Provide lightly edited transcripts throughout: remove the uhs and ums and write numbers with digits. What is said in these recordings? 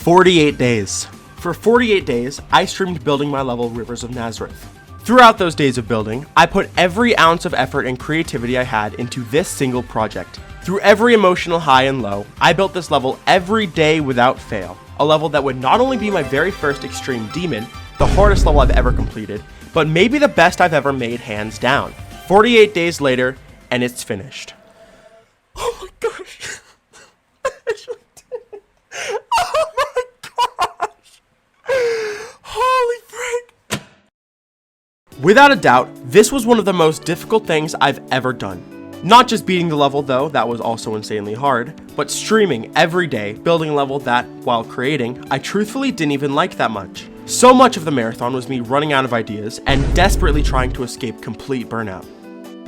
48 days. For 48 days, I streamed building my level Rivers of Nazareth. Throughout those days of building, I put every ounce of effort and creativity I had into this single project. Through every emotional high and low, I built this level every day without fail. A level that would not only be my very first extreme demon, the hardest level I've ever completed, but maybe the best I've ever made hands down. 48 days later, and it's finished. Oh my gosh. I actually did. Oh my gosh. Holy frick. Without a doubt, this was one of the most difficult things I've ever done. Not just beating the level though, that was also insanely hard, but streaming every day, building a level that, while creating, I truthfully didn't even like that much. So much of the marathon was me running out of ideas and desperately trying to escape complete burnout.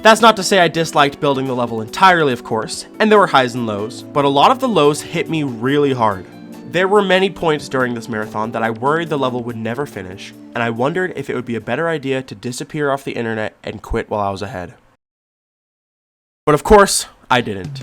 That's not to say I disliked building the level entirely, of course, and there were highs and lows, but a lot of the lows hit me really hard. There were many points during this marathon that I worried the level would never finish, and I wondered if it would be a better idea to disappear off the internet and quit while I was ahead. But of course, I didn't.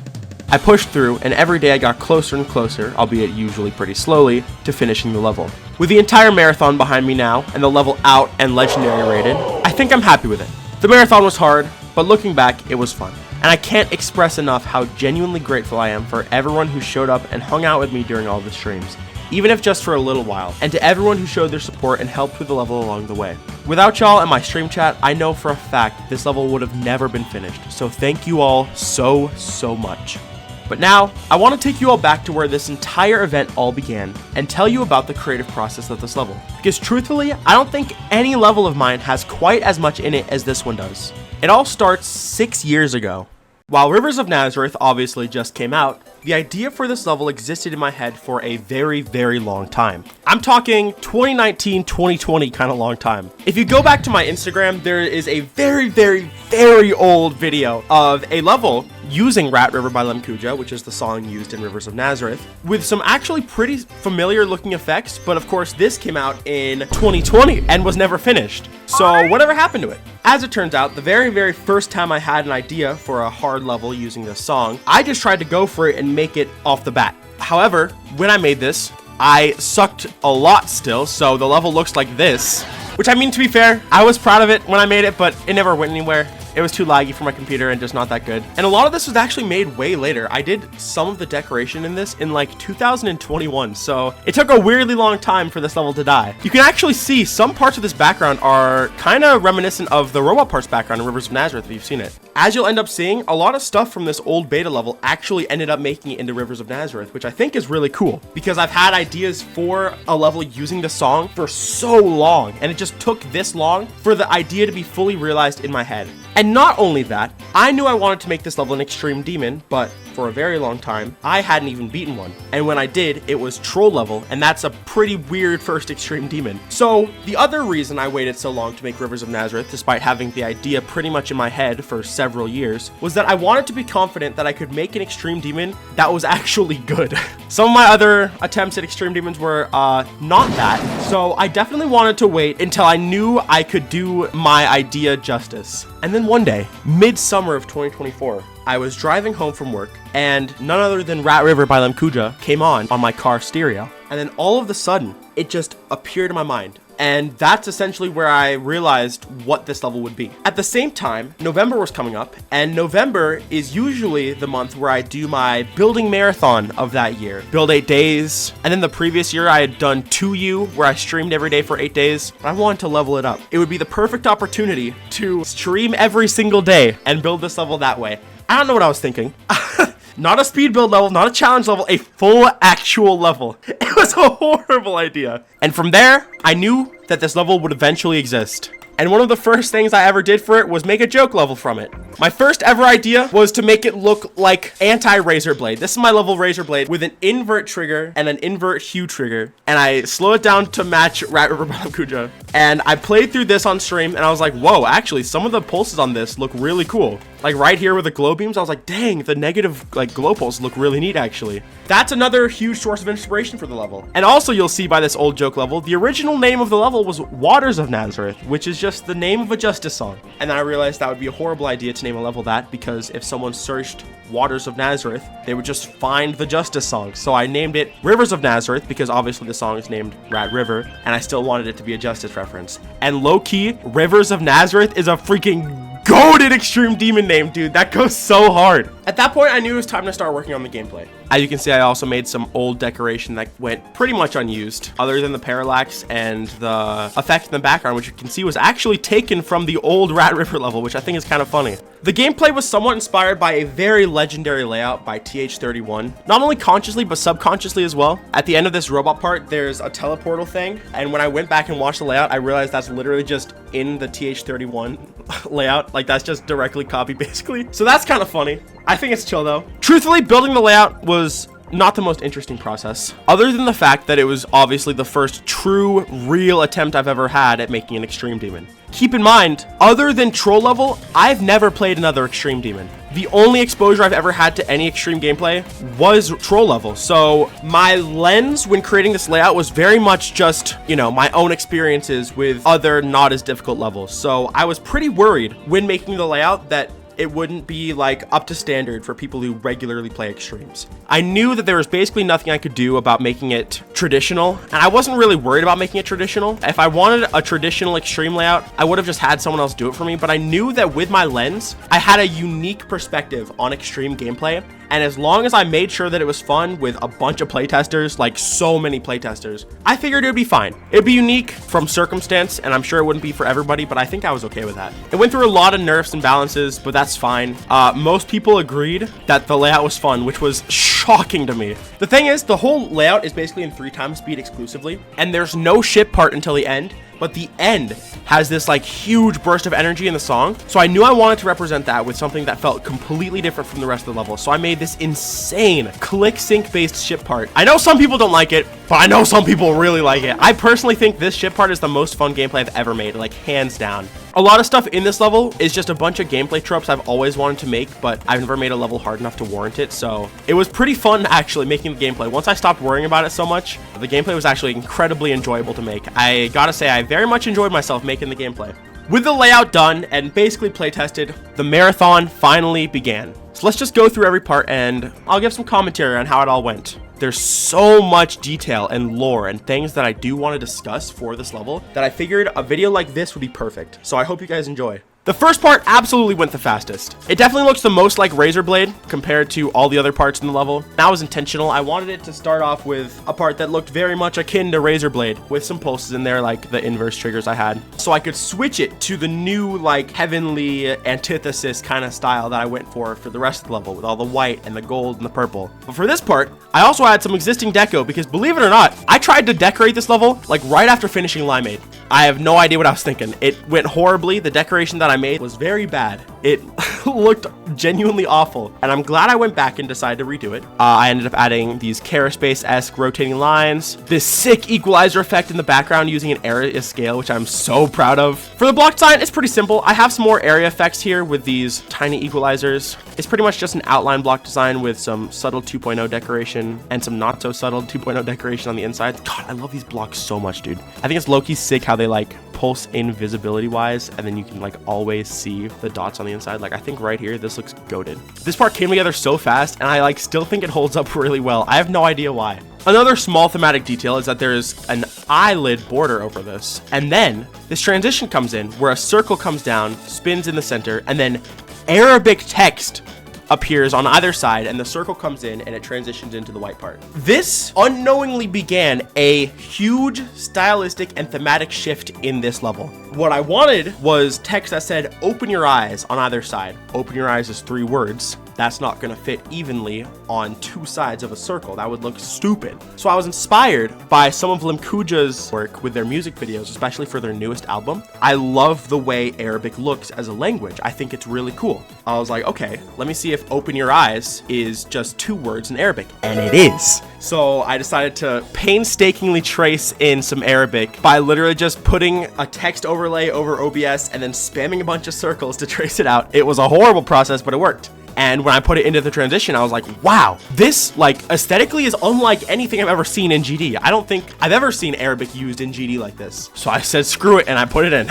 I pushed through, and every day I got closer and closer, albeit usually pretty slowly, to finishing the level. With the entire marathon behind me now, and the level out and legendary rated, I think I'm happy with it. The marathon was hard, but looking back, it was fun. And I can't express enough how genuinely grateful I am for everyone who showed up and hung out with me during all the streams, even if just for a little while, and to everyone who showed their support and helped with the level along the way. Without y'all and my stream chat, I know for a fact this level would have never been finished, so thank you all so much. But now, I want to take you all back to where this entire event all began, and tell you about the creative process of this level. Because truthfully, I don't think any level of mine has quite as much in it as this one does. It all starts 6 years ago. While Rivers of Nazareth obviously just came out, the idea for this level existed in my head for a very long time. I'm talking 2019, 2020 kind of long time. If you go back to my Instagram, there is a very old video of a level using Rat River by Lemkuja, which is the song used in Rivers of Nazareth, with some actually pretty familiar looking effects, but of course this came out in 2020 and was never finished. So whatever happened to it? As it turns out, the very first time I had an idea for a hard level using this song, I just tried to go for it and make it off the bat. However, when I made this, I sucked a lot still, so the level looks like this. Which, I mean, to be fair, I was proud of it when I made it, but it never went anywhere. It was too laggy for my computer and just not that good. And a lot of this was actually made way later. I did some of the decoration in this in like 2021, so it took a weirdly long time for this level to die. You can actually see some parts of this background are kind of reminiscent of the robot parts background in Rivers of Nazareth if you've seen it. As you'll end up seeing, a lot of stuff from this old beta level actually ended up making it into Rivers of Nazareth, which I think is really cool because I've had ideas for a level using the song for so long, and it just took this long for the idea to be fully realized in my head. And not only that, I knew I wanted to make this level an extreme demon, but for a very long time, I hadn't even beaten one. And when I did, it was troll level, and that's a pretty weird first extreme demon. So the other reason I waited so long to make Rivers of Nazareth, despite having the idea pretty much in my head for several years, was that I wanted to be confident that I could make an extreme demon that was actually good. Some of my other attempts at extreme demons were not that, so I definitely wanted to wait until I knew I could do my idea justice. And then one day, mid-summer of 2024, I was driving home from work, and none other than Rat River by Lemkuja came on my car stereo. And then all of a sudden, it just appeared in my mind. And that's essentially where I realized what this level would be. At the same time, November was coming up, and November is usually the month where I do my building marathon of that year. Build 8 days, and then the previous year I had done 2U, where I streamed every day for 8 days. I wanted to level it up. It would be the perfect opportunity to stream every single day and build this level that way. I don't know what I was thinking. Not a speed build level, not a challenge level, a full actual level. It was a horrible idea. And from there, I knew that this level would eventually exist. And one of the first things I ever did for it was make a joke level from it. My first ever idea was to make it look like anti-Razorblade. This is my level Razorblade with an invert trigger and an invert hue trigger. And I slow it down to match Rat River by Lemkuja. And I played through this on stream and I was like, whoa, actually some of the pulses on this look really cool. Like right here with the glow beams, I was like, dang, the negative like glow pulse look really neat actually. That's another huge source of inspiration for the level. And also you'll see by this old joke level, the original name of the level was Waters of Nazareth, which is just the name of a Justice song. And then I realized that would be a horrible idea to name a level that, because if someone searched Waters of Nazareth, they would just find the Justice song. So I named it Rivers of Nazareth because obviously the song is named Rat River, and I still wanted it to be a Justice reference. And low-key, Rivers of Nazareth is a freaking goated extreme demon name, dude. That goes so hard. At that point, I knew it was time to start working on the gameplay. As you can see, I also made some old decoration that went pretty much unused, other than the parallax and the effect in the background, which you can see was actually taken from the old Rat River level, which I think is kind of funny. The gameplay was somewhat inspired by a very legendary layout by TH31, not only consciously, but subconsciously as well. At the end of this robot part, there's a teleportal thing, and when I went back and watched the layout, I realized that's literally just in the TH31 layout. Like, that's just directly copied, basically. So that's kind of funny. I think it's chill, though. Truthfully, building the layout was not the most interesting process, other than the fact that it was obviously the first true, real attempt I've ever had at making an extreme demon. Keep in mind, other than troll level, I've never played another extreme demon. The only exposure I've ever had to any extreme gameplay was troll level. So my lens when creating this layout was very much just, you know, my own experiences with other not as difficult levels. So I was pretty worried when making the layout that it wouldn't be like up to standard for people who regularly play extremes. I knew that there was basically nothing I could do about making it traditional, and I wasn't really worried about making it traditional. If I wanted a traditional extreme layout, I would have just had someone else do it for me, but I knew that with my lens, I had a unique perspective on extreme gameplay. And as long as I made sure that it was fun with a bunch of playtesters, like so many playtesters, I figured it would be fine. It'd be unique from circumstance, and I'm sure it wouldn't be for everybody, but I think I was okay with that. It went through a lot of nerfs and balances, but that's fine. Most people agreed that the layout was fun, which was shocking to me. The thing is, the whole layout is basically in 3x speed exclusively, and there's no ship part until the end. But the end has this like huge burst of energy in the song. So I knew I wanted to represent that with something that felt completely different from the rest of the level. So I made this insane click sync based ship part. I know some people don't like it, but I know some people really like it. I personally think this ship part is the most fun gameplay I've ever made, like hands down. A lot of stuff in this level is just a bunch of gameplay tropes I've always wanted to make, but I've never made a level hard enough to warrant it. So it was pretty fun actually making the gameplay. Once I stopped worrying about it so much, the gameplay was actually incredibly enjoyable to make. I gotta say, I very much enjoyed myself making the gameplay. With the layout done and basically play tested, the marathon finally began. So let's just go through every part and I'll give some commentary on how it all went. There's so much detail and lore and things that I do want to discuss for this level that I figured a video like this would be perfect. So I hope you guys enjoy. The first part absolutely went the fastest. It definitely looks the most like Razor Blade compared to all the other parts in the level. That was intentional. I wanted it to start off with a part that looked very much akin to Razor Blade with some pulses in there like the inverse triggers I had. So I could switch it to the new like heavenly antithesis kind of style that I went for the rest of the level with all the white and the gold and the purple. But for this part, I also had some existing deco because believe it or not, I tried to decorate this level like right after finishing Limeade. I have no idea what I was thinking. It went horribly. The decoration that I made was very bad. It looked genuinely awful, and I'm glad I went back and decided to redo it. I ended up adding these Caraspace-esque rotating lines, this sick equalizer effect in the background using an area scale, which I'm so proud of. For the block design, it's pretty simple. I have some more area effects here with these tiny equalizers. It's pretty much just an outline block design with some subtle 2.0 decoration and some not so subtle 2.0 decoration on the inside. God, I love these blocks so much, dude. I think it's low-key sick how they like pulse invisibility wise, and then you can like always see the dots on the inside. Like I think right here, this looks goated. This part came together so fast, and I like still think it holds up really well. I have no idea why. Another small thematic detail is that there is an eyelid border over this, and then this transition comes in where a circle comes down, spins in the center, and then Arabic text appears on either side, and the circle comes in and it transitions into the white part. This unknowingly began a huge stylistic and thematic shift in this level. What I wanted was text that said open your eyes on either side. Open your eyes is 3 words, that's not gonna fit evenly on two sides of a circle. That would look stupid. So I was inspired by some of Limkuja's work with their music videos, especially for their newest album. I love the way Arabic looks as a language. I think it's really cool. I was like, okay, let me see if open your eyes is just 2 words in Arabic. And it is. So I decided to painstakingly trace in some Arabic by literally just putting a text overlay over OBS and then spamming a bunch of circles to trace it out. It was a horrible process, but it worked. And when I put it into the transition, I was like, wow, this like aesthetically is unlike anything I've ever seen in GD. I don't think I've ever seen Arabic used in GD like this. So I said, screw it, and I put it in.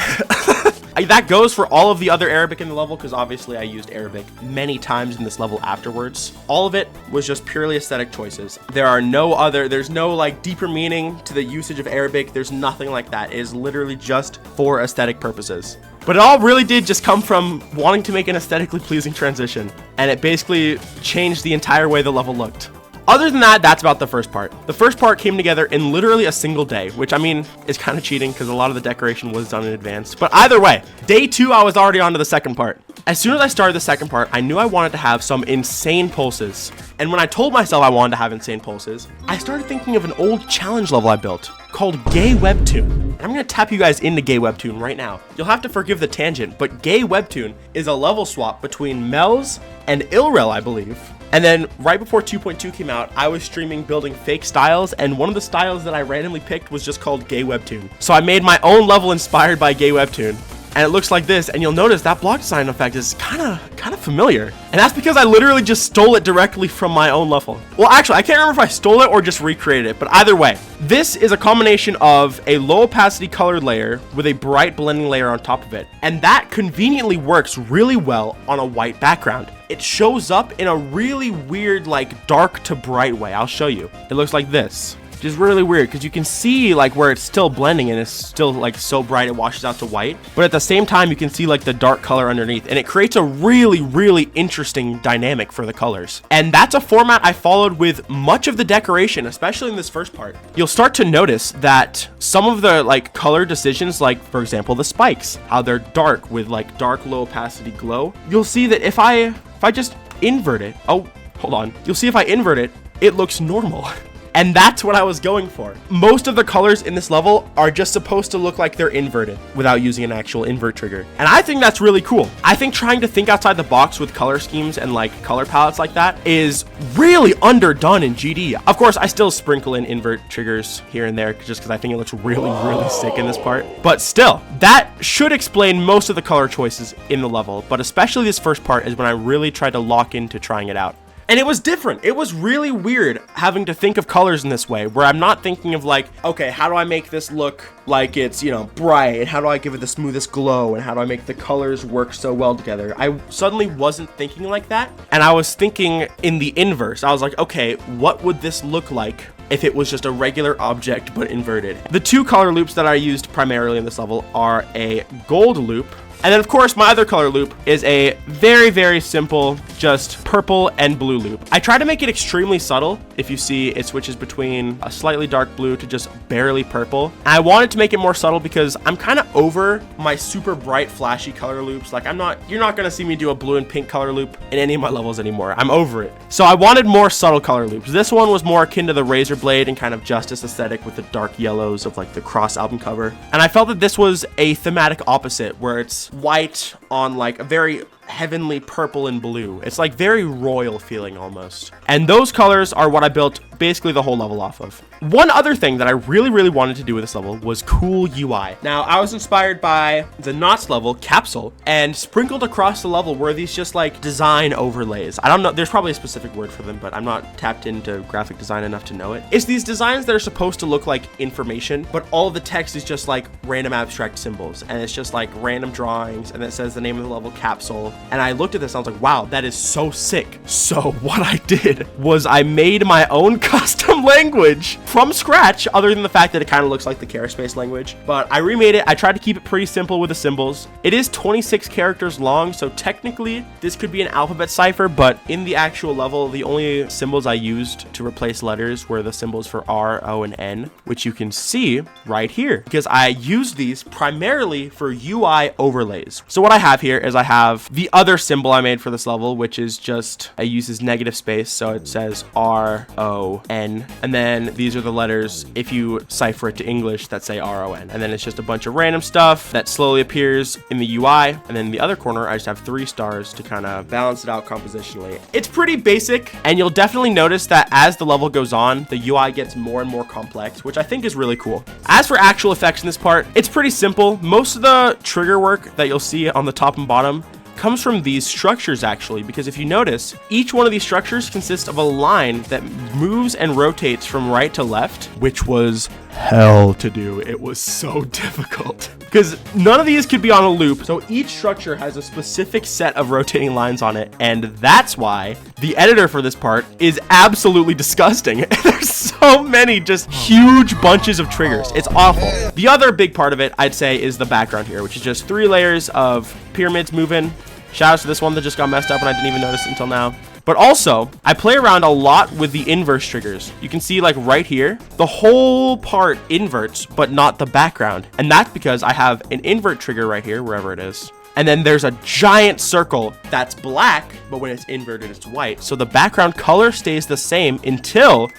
That goes for all of the other Arabic in the level, because obviously I used Arabic many times in this level afterwards. All of it was just purely aesthetic choices. There's no like deeper meaning to the usage of Arabic. There's nothing like that. It is literally just for aesthetic purposes. But it all really did just come from wanting to make an aesthetically pleasing transition, and it basically changed the entire way the level looked. Other than that, that's about the first part. The first part came together in literally a single day, which I mean is kind of cheating because a lot of the decoration was done in advance. But either way, day 2, I was already on to the second part. As soon as I started the second part, I knew I wanted to have some insane pulses. And when I told myself I wanted to have insane pulses, I started thinking of an old challenge level I built called Gay Webtoon. I'm going to tap you guys into Gay Webtoon right now. You'll have to forgive the tangent, but Gay Webtoon is a level swap between Mel's and Ilrel, I believe. And then right before 2.2 came out, I was streaming building fake styles, and one of the styles that I randomly picked was just called Gay Webtoon. So I made my own level inspired by Gay Webtoon. And it looks like this, and you'll notice that block design effect is kind of familiar. And that's because I literally just stole it directly from my own level. Well, actually, I can't remember if I stole it or just recreated it, but either way, this is a combination of a low opacity colored layer with a bright blending layer on top of it. And that conveniently works really well on a white background. It shows up in a really weird, like dark to bright way. I'll show you. It looks like this. Which is really weird because you can see like where it's still blending and it's still like so bright it washes out to white, but at the same time you can see like the dark color underneath, and it creates a really interesting dynamic for the colors. And that's a format I followed with much of the decoration, especially in this first part. You'll start to notice that some of the like color decisions, like for example the spikes, how they're dark with like dark low opacity glow. You'll see that if I just invert it, oh hold on, you'll see if I invert it, it looks normal. And that's what I was going for. Most of the colors in this level are just supposed to look like they're inverted without using an actual invert trigger. And I think that's really cool. I think trying to think outside the box with color schemes and like color palettes like that is really underdone in GD. Of course, I still sprinkle in invert triggers here and there just because I think it looks really sick in this part. But still, that should explain most of the color choices in the level. But especially this first part is when I really tried to lock into trying it out. And it was different. It was really weird having to think of colors in this way, where I'm not thinking of like, okay, how do I make this look like it's, you know, bright, and how do I give it the smoothest glow, and how do I make the colors work so well together? I suddenly wasn't thinking like that, and I was thinking in the inverse. I was like, okay, what would this look like if it was just a regular object but inverted? The 2 color loops that I used primarily in this level are a gold loop, and then of course my other color loop is a very simple, just purple and blue loop. I try to make it extremely subtle. If you see, it switches between a slightly dark blue to just barely purple. And I wanted to make it more subtle because I'm kind of over my super bright flashy color loops. Like you're not gonna see me do a blue and pink color loop in any of my levels anymore. I'm over it. So I wanted more subtle color loops. This one was more akin to the Razor Blade and kind of Justice aesthetic with the dark yellows of like the Cross album cover. And I felt that this was a thematic opposite where it's white on like a very heavenly purple and blue. It's like very royal feeling almost. And those colors are what I built basically the whole level off of. One other thing that I really wanted to do with this level was cool UI. Now, I was inspired by the Knots level, Capsule, and sprinkled across the level were these just like design overlays. I don't know, there's probably a specific word for them, but I'm not tapped into graphic design enough to know it. It's these designs that are supposed to look like information, but all of the text is just like random abstract symbols, and it's just like random drawings, and it says the name of the level, Capsule. And I looked at this and I was like, wow, that is so sick. So what I did was I made my own custom language from scratch, other than the fact that it kind of looks like the Space language. But I remade it. I tried to keep it pretty simple with the symbols. It is 26 characters long, so technically this could be an alphabet cipher, but in the actual level, the only symbols I used to replace letters were the symbols for R, O, and N, which you can see right here, because I used these primarily for UI overlays. So what I have here is I have the other symbol I made for this level, which is just, I use this negative space, so it says R, O, N, and then these are the letters, if you cipher it to English, that say R, O, N, and then it's just a bunch of random stuff that slowly appears in the UI, and then in the other corner, I just have 3 stars to kind of balance it out compositionally. It's pretty basic, and you'll definitely notice that as the level goes on, the UI gets more and more complex, which I think is really cool. As for actual effects in this part, it's pretty simple. Most of the trigger work that you'll see on the top and bottom comes from these structures actually, because if you notice, each one of these structures consists of a line that moves and rotates from right to left, which was hell to do. It was so difficult because none of these could be on a loop. So each structure has a specific set of rotating lines on it. And that's why the editor for this part is absolutely disgusting. There's so many just huge bunches of triggers. It's awful. The other big part of it, I'd say, is the background here, which is just 3 layers of pyramids moving. Shout out to this one that just got messed up and I didn't even notice until now. But also, I play around a lot with the inverse triggers. You can see like right here, the whole part inverts, but not the background. And that's because I have an invert trigger right here, wherever it is. And then there's a giant circle that's black, but when it's inverted, it's white. So the background color stays the same until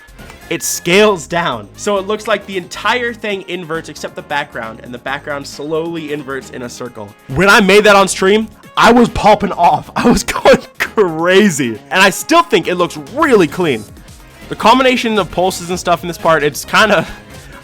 it scales down. So it looks like the entire thing inverts except the background, and the background slowly inverts in a circle. When I made that on stream, I was popping off. I was going crazy. And I still think it looks really clean. The combination of pulses and stuff in this part, it's kind of,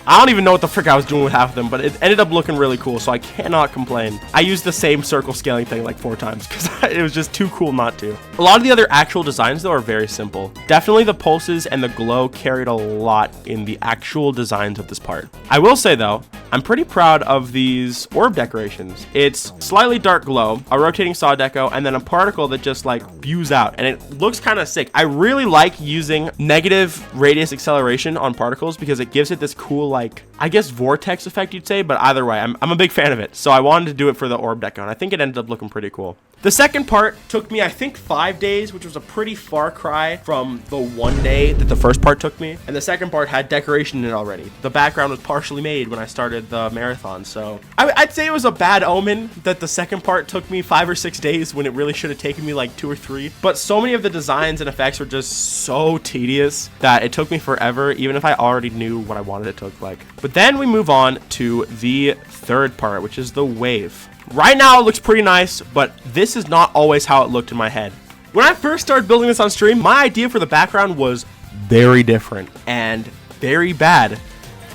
I don't even know what the frick I was doing with half of them, but it ended up looking really cool, so I cannot complain. I used the same circle scaling thing like 4 times because it was just too cool not to. A lot of the other actual designs, though, are very simple. Definitely the pulses and the glow carried a lot in the actual designs of this part. I will say, though, I'm pretty proud of these orb decorations. It's slightly dark glow, a rotating saw deco, and then a particle that just like spews out, and it looks kind of sick. I really like using negative radius acceleration on particles because it gives it this cool, like, I guess vortex effect you'd say, but either way, I'm a big fan of it. So I wanted to do it for the orb deco, and I think it ended up looking pretty cool. The second part took me, I think, 5 days, which was a pretty far cry from the 1 day that the first part took me. And the second part had decoration in it already. The background was partially made when I started the marathon. So I'd say it was a bad omen that the second part took me 5 or 6 days when it really should have taken me like 2 or 3. But so many of the designs and effects were just so tedious that it took me forever, even if I already knew what I wanted it to look like. But then we move on to the third part, which is the wave. Right now it looks pretty nice, but this is not always how it looked in my head. When I first started building this on stream, my idea for the background was very different and very bad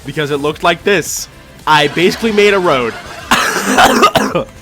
because it looked like this. I basically made a road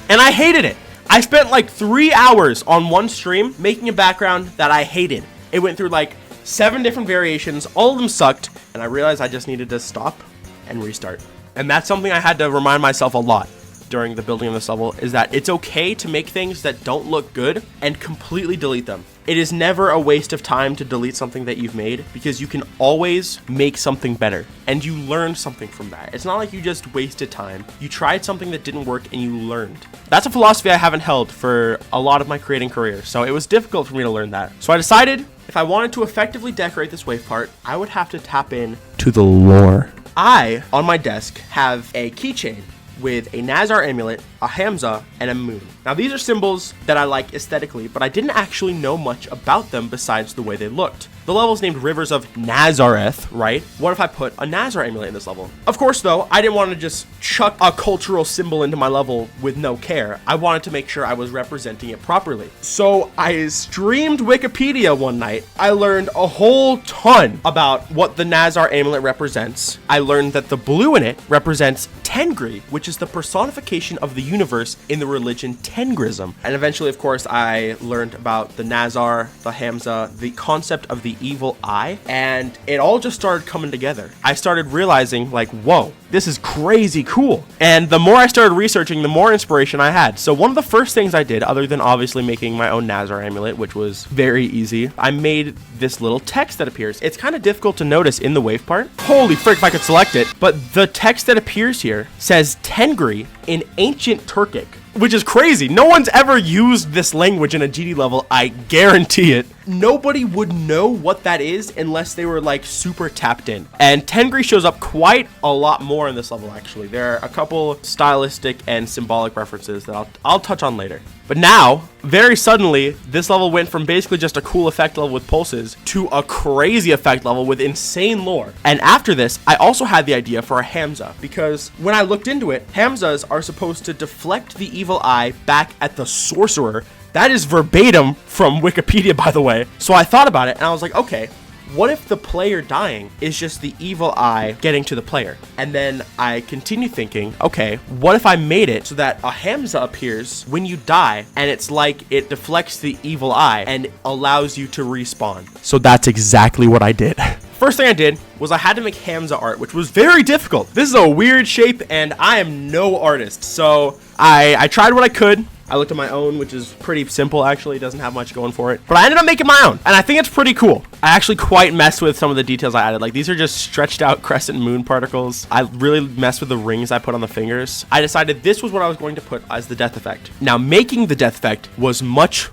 and I hated it. I spent like 3 hours on one stream making a background that I hated. It went through like 7 different variations. All of them sucked, and I realized I just needed to stop and restart. And that's something I had to remind myself a lot during the building of this level, is that it's okay to make things that don't look good and completely delete them. It is never a waste of time to delete something that you've made because you can always make something better and you learn something from that. It's not like you just wasted time. You tried something that didn't work and you learned. That's a philosophy I haven't held for a lot of my creating career, so it was difficult for me to learn that. So I decided if I wanted to effectively decorate this wave part, I would have to tap in to the lore. I, on my desk, have a keychain with a Nazar amulet, a Hamza, and a moon. Now these are symbols that I like aesthetically, but I didn't actually know much about them besides the way they looked. The level's named Rivers of NAZARETH, right? What if I put a Nazar amulet in this level? Of course, though, I didn't want to just chuck a cultural symbol into my level with no care. I wanted to make sure I was representing it properly. So I streamed Wikipedia one night. I learned a whole ton about what the Nazar amulet represents. I learned that the blue in it represents Tengri, which which is the personification of the universe in the religion Tengrism. And eventually, of course, I learned about the Nazar, the Hamza, the concept of the evil eye, and it all just started coming together. I started realizing, like, whoa, this is crazy cool. And the more I started researching, the more inspiration I had. So one of the first things I did, other than obviously making my own Nazar amulet, which was very easy, I made this little text that appears. It's kind of difficult to notice in the wave part. Holy frick, if I could select it. But the text that appears here says Tengri in ancient Turkic, which is crazy. No one's ever used this language in a GD level, I guarantee it. Nobody would know what that is unless they were like super tapped in. And Tengri shows up quite a lot more in this level, actually. There are a couple stylistic and symbolic references that I'll touch on later. But now, very suddenly, this level went from basically just a cool effect level with pulses to a crazy effect level with insane lore. And after this, I also had the idea for a Hamza, because when I looked into it, Hamzas are supposed to deflect the evil eye back at the sorcerer. That is verbatim from Wikipedia, by the way. So I thought about it and I was like, okay, what if the player dying is just the evil eye getting to the player? And then I continue thinking, okay, what if I made it so that a Hamza appears when you die and it's like it deflects the evil eye and allows you to respawn? So that's exactly what I did. First thing I did was I had to make Hamza art, which was very difficult. This is a weird shape and I am no artist. So I tried what I could. I looked at my own, which is pretty simple, actually. It doesn't have much going for it. But I ended up making my own, and I think it's pretty cool. I actually quite messed with some of the details I added. Like, these are just stretched out crescent moon particles. I really messed with the rings I put on the fingers. I decided this was what I was going to put as the death effect. Now, making the death effect was much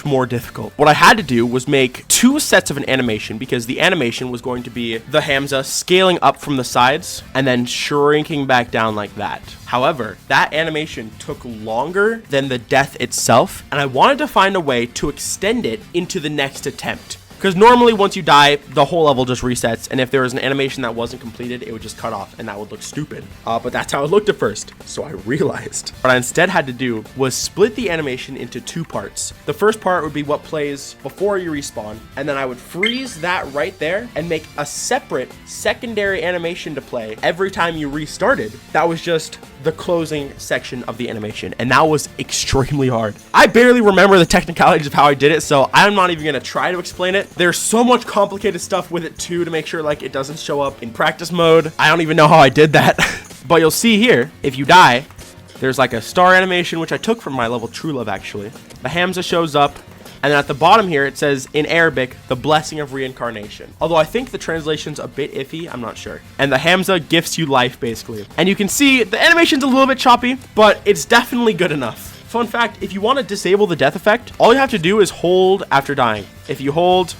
more difficult. What I had to do was make 2 sets of an animation, because the animation was going to be the Hamza scaling up from the sides and then shrinking back down like that. However, that animation took longer than the death itself, and I wanted to find a way to extend it into the next attempt. Because normally once you die, the whole level just resets, and if there was an animation that wasn't completed, it would just cut off, and that would look stupid. But that's how it looked at first, so I realized. What I instead had to do was split the animation into 2 parts. The first part would be what plays before you respawn, and then I would freeze that right there and make a separate secondary animation to play every time you restarted. That was just the closing section of the animation, and that was extremely hard. I barely remember the technicalities of how I did it, so I'm not even gonna try to explain it. There's so much complicated stuff with it too to make sure like it doesn't show up in practice mode. I don't even know how I did that. But you'll see here, if you die, there's like a star animation, which I took from my level True Love actually. The Hamza shows up, and then at the bottom here it says in Arabic, the blessing of reincarnation. Although I think the translation's a bit iffy, I'm not sure. And the Hamza gifts you life basically. And you can see the animation's a little bit choppy, but it's definitely good enough. Fun fact, if you want to disable the death effect, all you have to do is hold after dying. If you hold,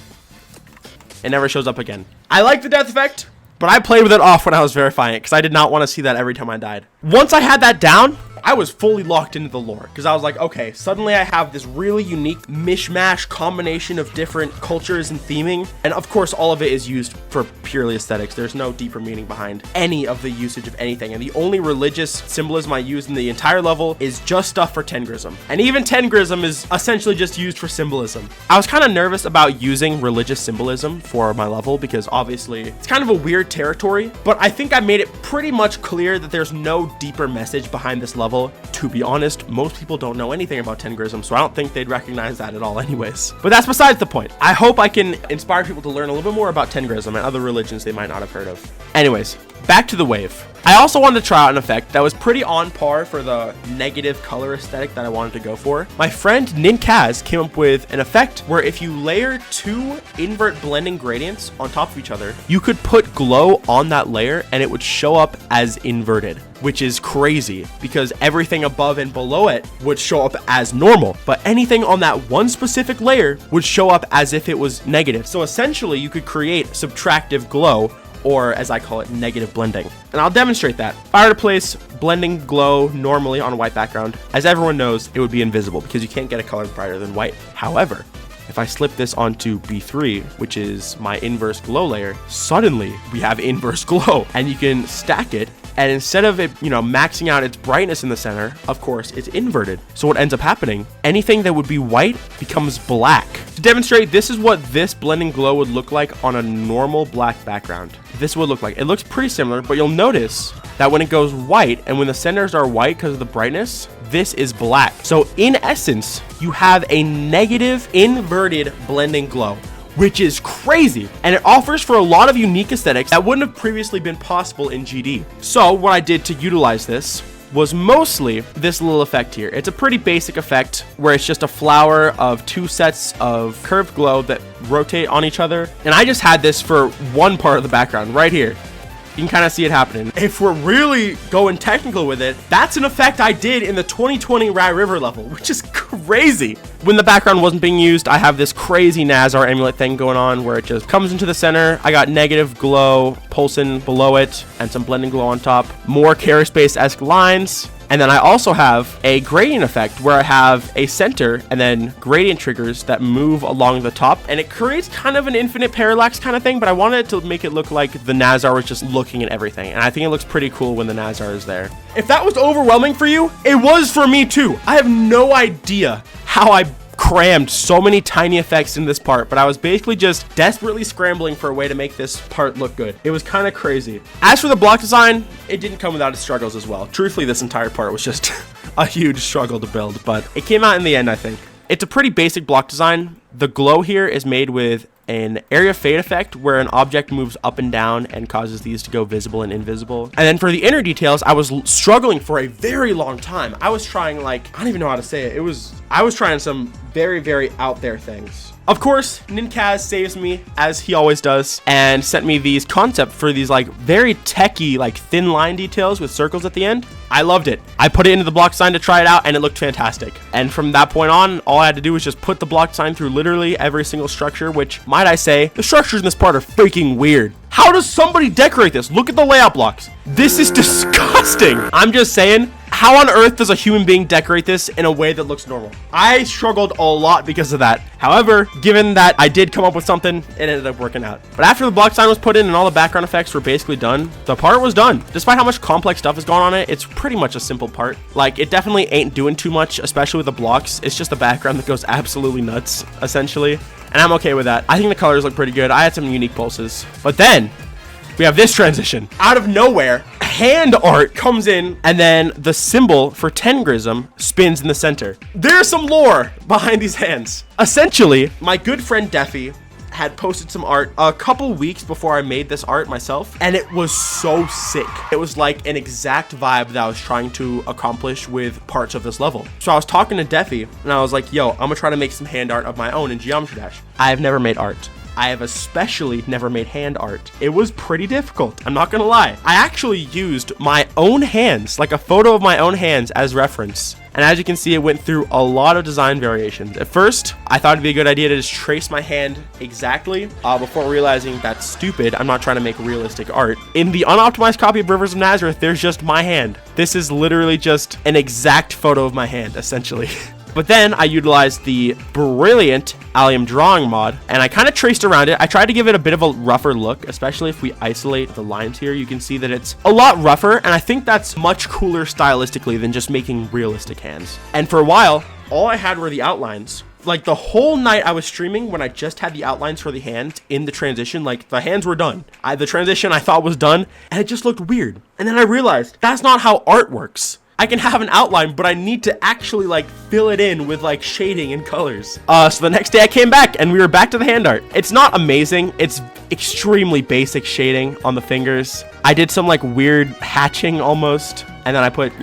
it never shows up again. I like the death effect, but I played with it off when I was verifying it because I did not want to see that every time I died. Once I had that down, I was fully locked into the lore because I was like, okay, suddenly I have this really unique mishmash combination of different cultures and theming. And of course, all of it is used for purely aesthetics. There's no deeper meaning behind any of the usage of anything. And the only religious symbolism I use in the entire level is just stuff for Tengrism. And even Tengrism is essentially just used for symbolism. I was kind of nervous about using religious symbolism for my level because obviously it's kind of a weird territory, but I think I made it pretty much clear that there's no deeper message behind this level. To be honest, most people don't know anything about Tengrism, so I don't think they'd recognize that at all anyways. But that's besides the point. I hope I can inspire people to learn a little bit more about Tengrism and other religions they might not have heard of. Anyways, back to the wave. I also wanted to try out an effect that was pretty on par for the negative color aesthetic that I wanted to go for. My friend Ninkaz came up with an effect where if you layer 2 invert blending gradients on top of each other, you could put glow on that layer and it would show up as inverted, which is crazy because everything above and below it would show up as normal, but anything on that one specific layer would show up as if it was negative. So essentially you could create subtractive glow, or as I call it, negative blending. And I'll demonstrate that. If I were to place blending glow normally on a white background, as everyone knows, it would be invisible because you can't get a color brighter than white. However, if I slip this onto B3, which is my inverse glow layer, suddenly we have inverse glow, and you can stack it And instead of it, maxing out its brightness in the center, of course, it's inverted. So what ends up happening, anything that would be white becomes black. To demonstrate, this is what this blending glow would look like on a normal black background. This would look like, it looks pretty similar, but you'll notice that when it goes white and when the centers are white because of the brightness, this is black. So in essence, you have a negative inverted blending glow, which is crazy. And it offers for a lot of unique aesthetics that wouldn't have previously been possible in GD. So what I did to utilize this was mostly this little effect here. It's a pretty basic effect where it's just a flower of 2 sets of curved glow that rotate on each other. And I just had this for one part of the background right here. You can kind of see it happening. If we're really going technical with it, that's an effect I did in the 2020 Rat River level, which is crazy. When the background wasn't being used, I have this crazy Nazar amulet thing going on where it just comes into the center. I got negative glow pulsing below it and some blending glow on top. More Kara Space-esque lines. And then I also have a gradient effect where I have a center and then gradient triggers that move along the top. And it creates kind of an infinite parallax kind of thing, but I wanted to make it look like the Nazar was just looking at everything. And I think it looks pretty cool when the Nazar is there. If that was overwhelming for you, it was for me too. I have no idea how I crammed so many tiny effects in this part, but I was basically just desperately scrambling for a way to make this part look good. It was kind of crazy. As for the block design, it didn't come without its struggles as well. Truthfully, this entire part was just a huge struggle to build, but it came out in the end, I think. It's a pretty basic block design. The glow here is made with an area fade effect where an object moves up and down and causes these to go visible and invisible. And then for the inner details, I was struggling for a very long time. I was trying I don't even know how to say it. I was trying some very, very out there things. Of course, Ninkaz saves me, as he always does, and sent me these concepts for these very techy, thin line details with circles at the end. I loved it. I put it into the block design to try it out, and it looked fantastic. And from that point on, all I had to do was just put the block design through literally every single structure, which, might I say, the structures in this part are freaking weird. How does somebody decorate this? Look at the layout blocks. This is disgusting. I'm just saying, how on earth does a human being decorate this in a way that looks normal? I struggled a lot because of that. However, given that I did come up with something, it ended up working out. But after the block design was put in and all the background effects were basically done, the part was done. Despite how much complex stuff is going on in it, it's pretty much a simple part. It definitely ain't doing too much, especially with the blocks. It's just the background that goes absolutely nuts, essentially. And I'm okay with that. I think the colors look pretty good. I had some unique pulses. But then we have this transition. Out of nowhere, hand art comes in, and then the symbol for Tengrism spins in the center. There's some lore behind these hands. Essentially, my good friend Defy had posted some art a couple weeks before I made this art myself, and it was so sick. It was like an exact vibe that I was trying to accomplish with parts of this level. So I was talking to Defy, and I was like, yo, I'm gonna try to make some hand art of my own in Geometry Dash. I have never made art. I have especially never made hand art. It was pretty difficult, I'm not gonna lie. I actually used my own hands, a photo of my own hands as reference. And as you can see, it went through a lot of design variations. At first, I thought it'd be a good idea to just trace my hand exactly before realizing that's stupid. I'm not trying to make realistic art. In the unoptimized copy of Rivers of Nazareth, there's just my hand. This is literally just an exact photo of my hand, essentially. But then I utilized the brilliant Allium drawing mod, and I kind of traced around it. I tried to give it a bit of a rougher look, especially if we isolate the lines here. You can see that it's a lot rougher, and I think that's much cooler stylistically than just making realistic hands. And for a while, all I had were the outlines. The whole night I was streaming when I just had the outlines for the hands in the transition, the hands were done. The transition I thought was done, and it just looked weird. And then I realized that's not how art works. I can have an outline, but I need to actually fill it in with shading and colors. So the next day I came back and we were back to the hand art. It's not amazing. It's extremely basic shading on the fingers. I did some weird hatching almost. And then I put,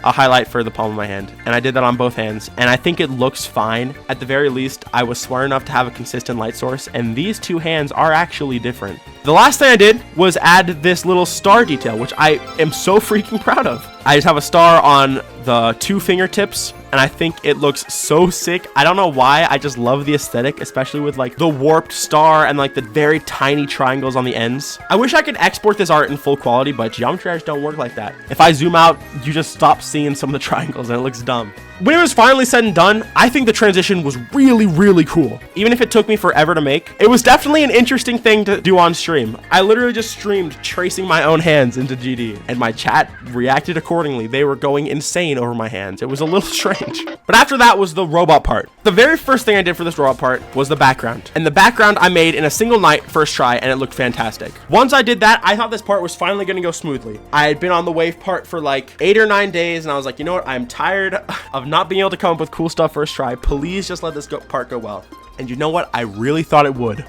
a highlight for the palm of my hand. And I did that on both hands. And I think it looks fine. At the very least, I was smart enough to have a consistent light source. And these two hands are actually different. The last thing I did was add this little star detail, which I am so freaking proud of. I just have a star on the 2 fingertips, and I think it looks so sick. I don't know why, I just love the aesthetic, especially with the warped star and the very tiny triangles on the ends. I wish I could export this art in full quality, but Geometry Dash don't work like that. If I zoom out, you just stop seeing some of the triangles and it looks dumb. when it was finally said and done, I think the transition was really, really cool. Even if it took me forever to make, it was definitely an interesting thing to do on stream. I literally just streamed tracing my own hands into GD, and my chat reacted accordingly. They were going insane over my hands. It was a little strange. But after that was the robot part. The very first thing I did for this robot part was the background. And the background I made in a single night, first try, and it looked fantastic. Once I did that, I thought this part was finally going to go smoothly. I had been on the wave part for like 8 or 9 days, and I was like, you know what? I'm tired of not being able to come up with cool stuff first try. Please just let this part go well. And you know what? I really thought it would.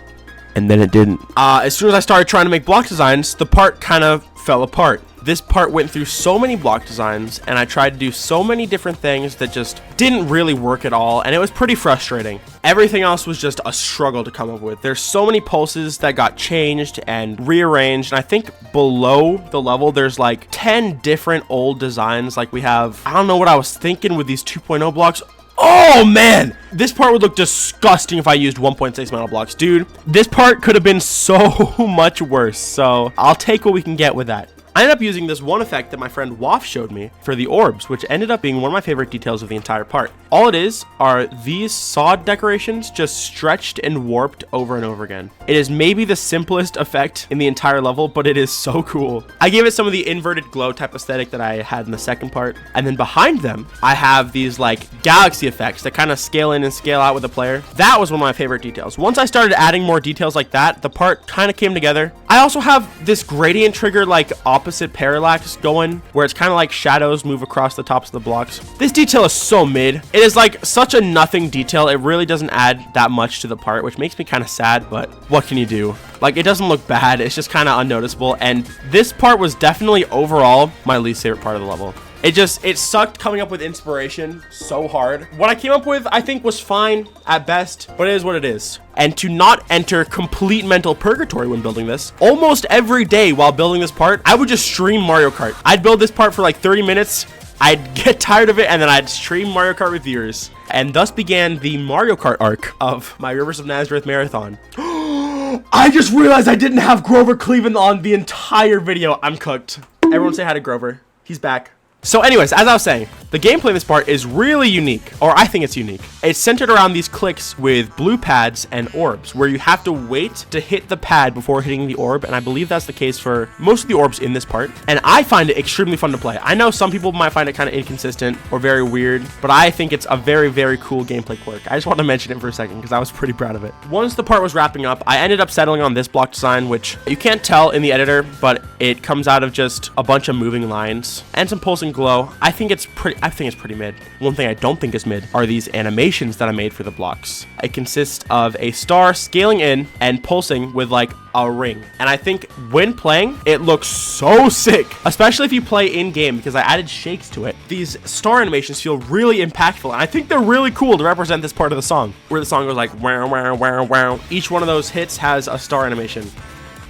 And then it didn't. As soon as I started trying to make block designs, the part kind of fell apart. This part went through so many block designs, and I tried to do so many different things that just didn't really work at all, and it was pretty frustrating. Everything else was just a struggle to come up with. There's so many pulses that got changed and rearranged, and I think below the level there's like 10 different old designs. Like we have, I don't know what I was thinking with these 2.0 blocks. Oh man, this part would look disgusting if I used 1.6 metal blocks. Dude, this part could have been so much worse, so I'll take what we can get with that. I ended up using this one effect that my friend Waff showed me for the orbs, which ended up being one of my favorite details of the entire part. All it is are these sod decorations just stretched and warped over and over again. It is maybe the simplest effect in the entire level, but it is so cool. I gave it some of the inverted glow type aesthetic that I had in the second part. And then behind them, I have these like galaxy effects that kind of scale in and scale out with the player. That was one of my favorite details. Once I started adding more details like that, the part kind of came together. I also have this gradient trigger like opposite parallax going, where it's kind of like shadows move across the tops of the blocks. This detail is so mid. It is like such a nothing detail. It really doesn't add that much to the part, which makes me kind of sad, but what can you do? Like, it doesn't look bad. It's just kind of unnoticeable. And this part was definitely overall my least favorite part of the level. It sucked coming up with inspiration so hard. What I came up with, I think, was fine at best, but it is what it is. And to not enter complete mental purgatory when building this, almost every day while building this part, I would just stream Mario Kart. I'd build this part for like 30 minutes. I'd get tired of it, and then I'd stream Mario Kart with viewers. And thus began the Mario Kart arc of my Rivers of Nazareth marathon. I just realized I didn't have Grover Cleveland on the entire video. I'm cooked. Everyone say hi to Grover. He's back. So anyways, as I was saying, the gameplay in this part is really unique, or I think it's unique. It's centered around these clicks with blue pads and orbs, where you have to wait to hit the pad before hitting the orb, and I believe that's the case for most of the orbs in this part. And I find it extremely fun to play. I know some people might find it kind of inconsistent or very weird, but I think it's a very, very cool gameplay quirk. I just want to mention it for a second because I was pretty proud of it. Once the part was wrapping up, I ended up settling on this block design, which you can't tell in the editor, but it comes out of just a bunch of moving lines and some pulsing glow. I think it's pretty mid. One thing I don't think is mid are these animations that I made for the blocks. It consists of a star scaling in and pulsing with like a ring. And I think when playing, it looks so sick, especially if you play in game, because I added shakes to it. These star animations feel really impactful, and I think they're really cool to represent this part of the song, where the song goes like wow, wow, wow, wow. Each one of those hits has a star animation,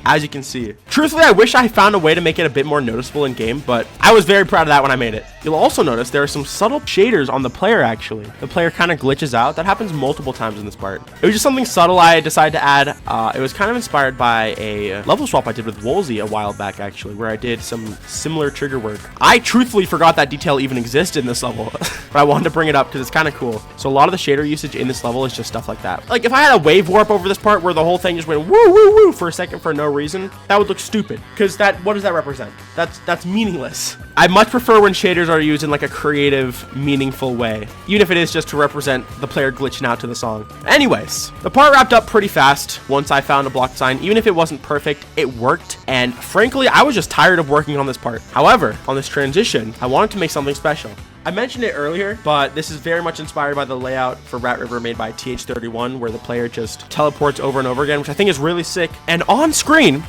as you can see. Truthfully, I wish I found a way to make it a bit more noticeable in game, but I was very proud of that when I made it. You'll also notice there are some subtle shaders on the player, actually. The player kind of glitches out. That happens multiple times in this part. It was just something subtle I decided to add. It was kind of inspired by a level swap I did with Woolsey a while back, actually, where I did some similar trigger work. I truthfully forgot that detail even existed in this level, but I wanted to bring it up because it's kind of cool. So a lot of the shader usage in this level is just stuff like that. Like if I had a wave warp over this part where the whole thing just went woo woo woo for a second for no reason, that would look stupid, because what does that represent? That's meaningless. I much prefer when shaders are used in like a creative, meaningful way, even if it is just to represent the player glitching out to the song. Anyways, the part wrapped up pretty fast once I found a block design. Even if it wasn't perfect, it worked, and frankly, I was just tired of working on this part. However, on this transition, I wanted to make something special. I mentioned it earlier, but this is very much inspired by the layout for Rat River made by TH31, where the player just teleports over and over again, which I think is really sick. And on screen,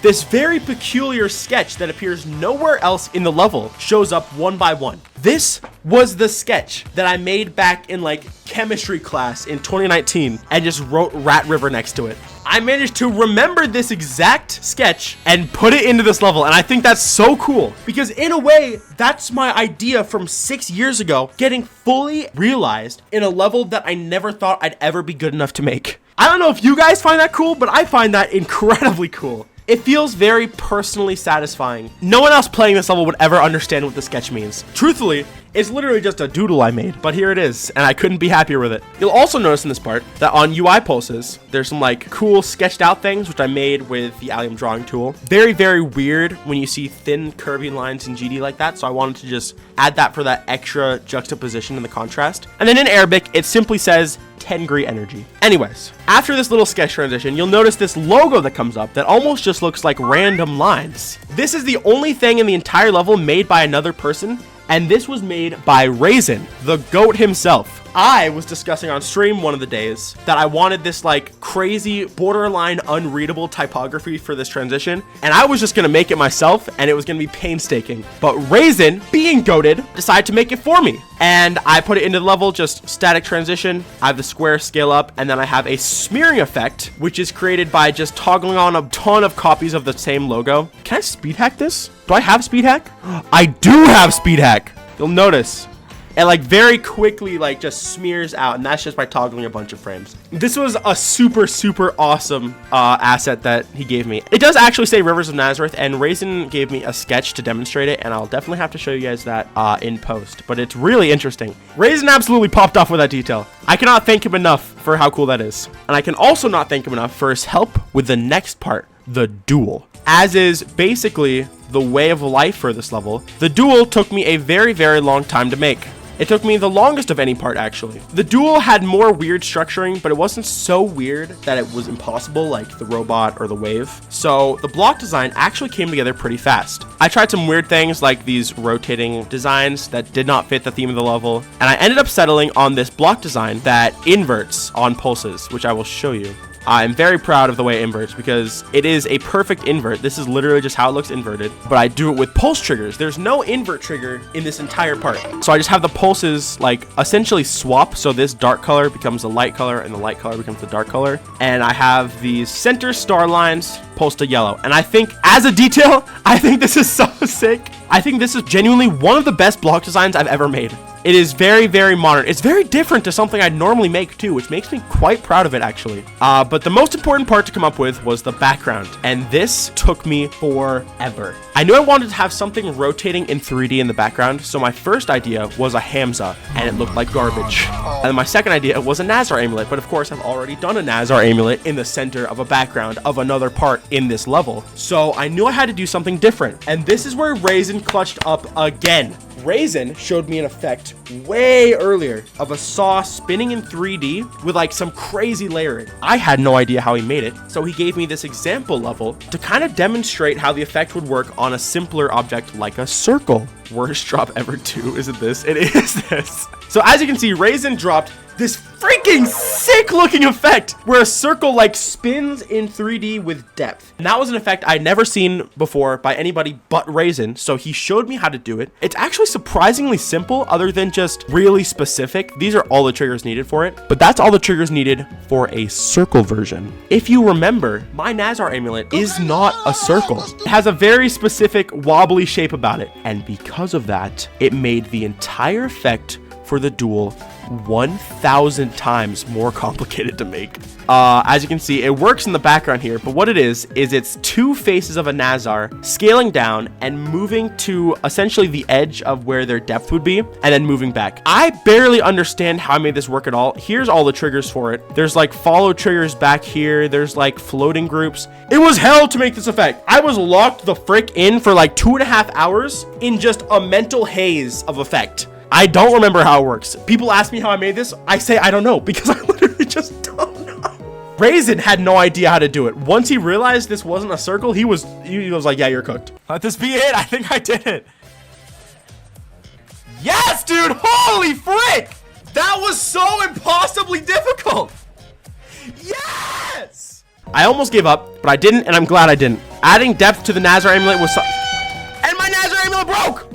this very peculiar sketch that appears nowhere else in the level shows up one by one. This was the sketch that I made back in like chemistry class in 2019 and just wrote Rat River next to it. I managed to remember this exact sketch and put it into this level, and I think that's so cool because in a way, that's my idea from 6 years ago getting fully realized in a level that I never thought I'd ever be good enough to make. I don't know if you guys find that cool, but I find that incredibly cool. It feels very personally satisfying. No one else playing this level would ever understand what the sketch means. Truthfully, It's literally just a doodle I made, but here it is, and I couldn't be happier with it. You'll also notice in this part that on UI pulses, there's some like cool sketched out things, which I made with the Allium drawing tool. Very, very weird when you see thin curving lines in GD like that, so I wanted to just add that for that extra juxtaposition in the contrast. And then in Arabic, it simply says Tengri energy. Anyways, after this little sketch transition, you'll notice this logo that comes up that almost just looks like random lines. This is the only thing in the entire level made by another person, and this was made by Raisin, the GOAT himself. I was discussing on stream one of the days that I wanted this like crazy borderline unreadable typography for this transition, and I was just gonna make it myself, and it was gonna be painstaking. But Raisin, being goated, decided to make it for me, and I put it into the level, just static transition. I have the square scale up, and then I have a smearing effect, which is created by just toggling on a ton of copies of the same logo. Can I speed hack this? Do I have speed hack? I do have speed hack. You'll notice it like very quickly like just smears out, and that's just by toggling a bunch of frames. This was a super awesome asset that he gave me. It does actually say Rivers of Nazareth, and Raisin gave me a sketch to demonstrate it, and I'll definitely have to show you guys that in post, but it's really interesting. Raisin absolutely popped off with that detail. I cannot thank him enough for how cool that is, and I can also not thank him enough for his help with the next part, the duel. As is basically the way of life for this level, the duel took me a very long time to make. It took me the longest of any part, actually. The duel had more weird structuring, but it wasn't so weird that it was impossible, like the robot or the wave. So the block design actually came together pretty fast. I tried some weird things like these rotating designs that did not fit the theme of the level, and I ended up settling on this block design that inverts on pulses, which I will show you. I'm very proud of the way it inverts because it is a perfect invert. This is literally just how it looks inverted, but I do it with pulse triggers. There's no invert trigger in this entire part. So I just have the pulses like essentially swap. So this dark color becomes the light color and the light color becomes the dark color. And I have these center star lines pulse to yellow. And I think as a detail, I think this is so sick. I think this is genuinely one of the best block designs I've ever made. It is very modern. It's very different to something I'd normally make too, which makes me quite proud of it actually. But the most important part to come up with was the background, and this took me forever. I knew I wanted to have something rotating in 3D in the background, so my first idea was a Hamza, and it looked like garbage. And then my second idea was a Nazar amulet, but of course I've already done a Nazar amulet in the center of a background of another part in this level. So I knew I had to do something different, and this is where Raisin clutched up again. Raisin showed me an effect way earlier of a saw spinning in 3D with like some crazy layering. I had no idea how he made it, so he gave me this example level to kind of demonstrate how the effect would work on a simpler object like a circle. Worst drop ever too, isn't this? It is this. So as you can see, Raisin dropped this freaking sick looking effect where a circle like spins in 3D with depth. And that was an effect I'd never seen before by anybody but Raisin, so he showed me how to do it. It's actually surprisingly simple other than just really specific. These are all the triggers needed for it, but that's all the triggers needed for a circle version. If you remember, my Nazar amulet is not a circle. It has a very specific wobbly shape about it, and because of that, it made the entire effect for the duel 1,000 times more complicated to make. As you can see, it works in the background here, but what it is it's two faces of a Nazar scaling down and moving to essentially the edge of where their depth would be, and then moving back. I barely understand how I made this work at all. Here's all the triggers for it. There's like follow triggers back here. There's like floating groups. It was hell to make this effect. I was locked the frick in for like 2.5 hours in just a mental haze of effect. I don't remember how it works. People ask me how I made this. I say I don't know because I literally just don't know. Raisin had no idea how to do it. Once he realized this wasn't a circle, he was like, yeah, you're cooked. Let this be it. I think I did it. Yes, dude. Holy frick. That was so impossibly difficult. Yes. I almost gave up, but I didn't, and I'm glad I didn't. Adding depth to the Nazar amulet was and my Nazar amulet broke.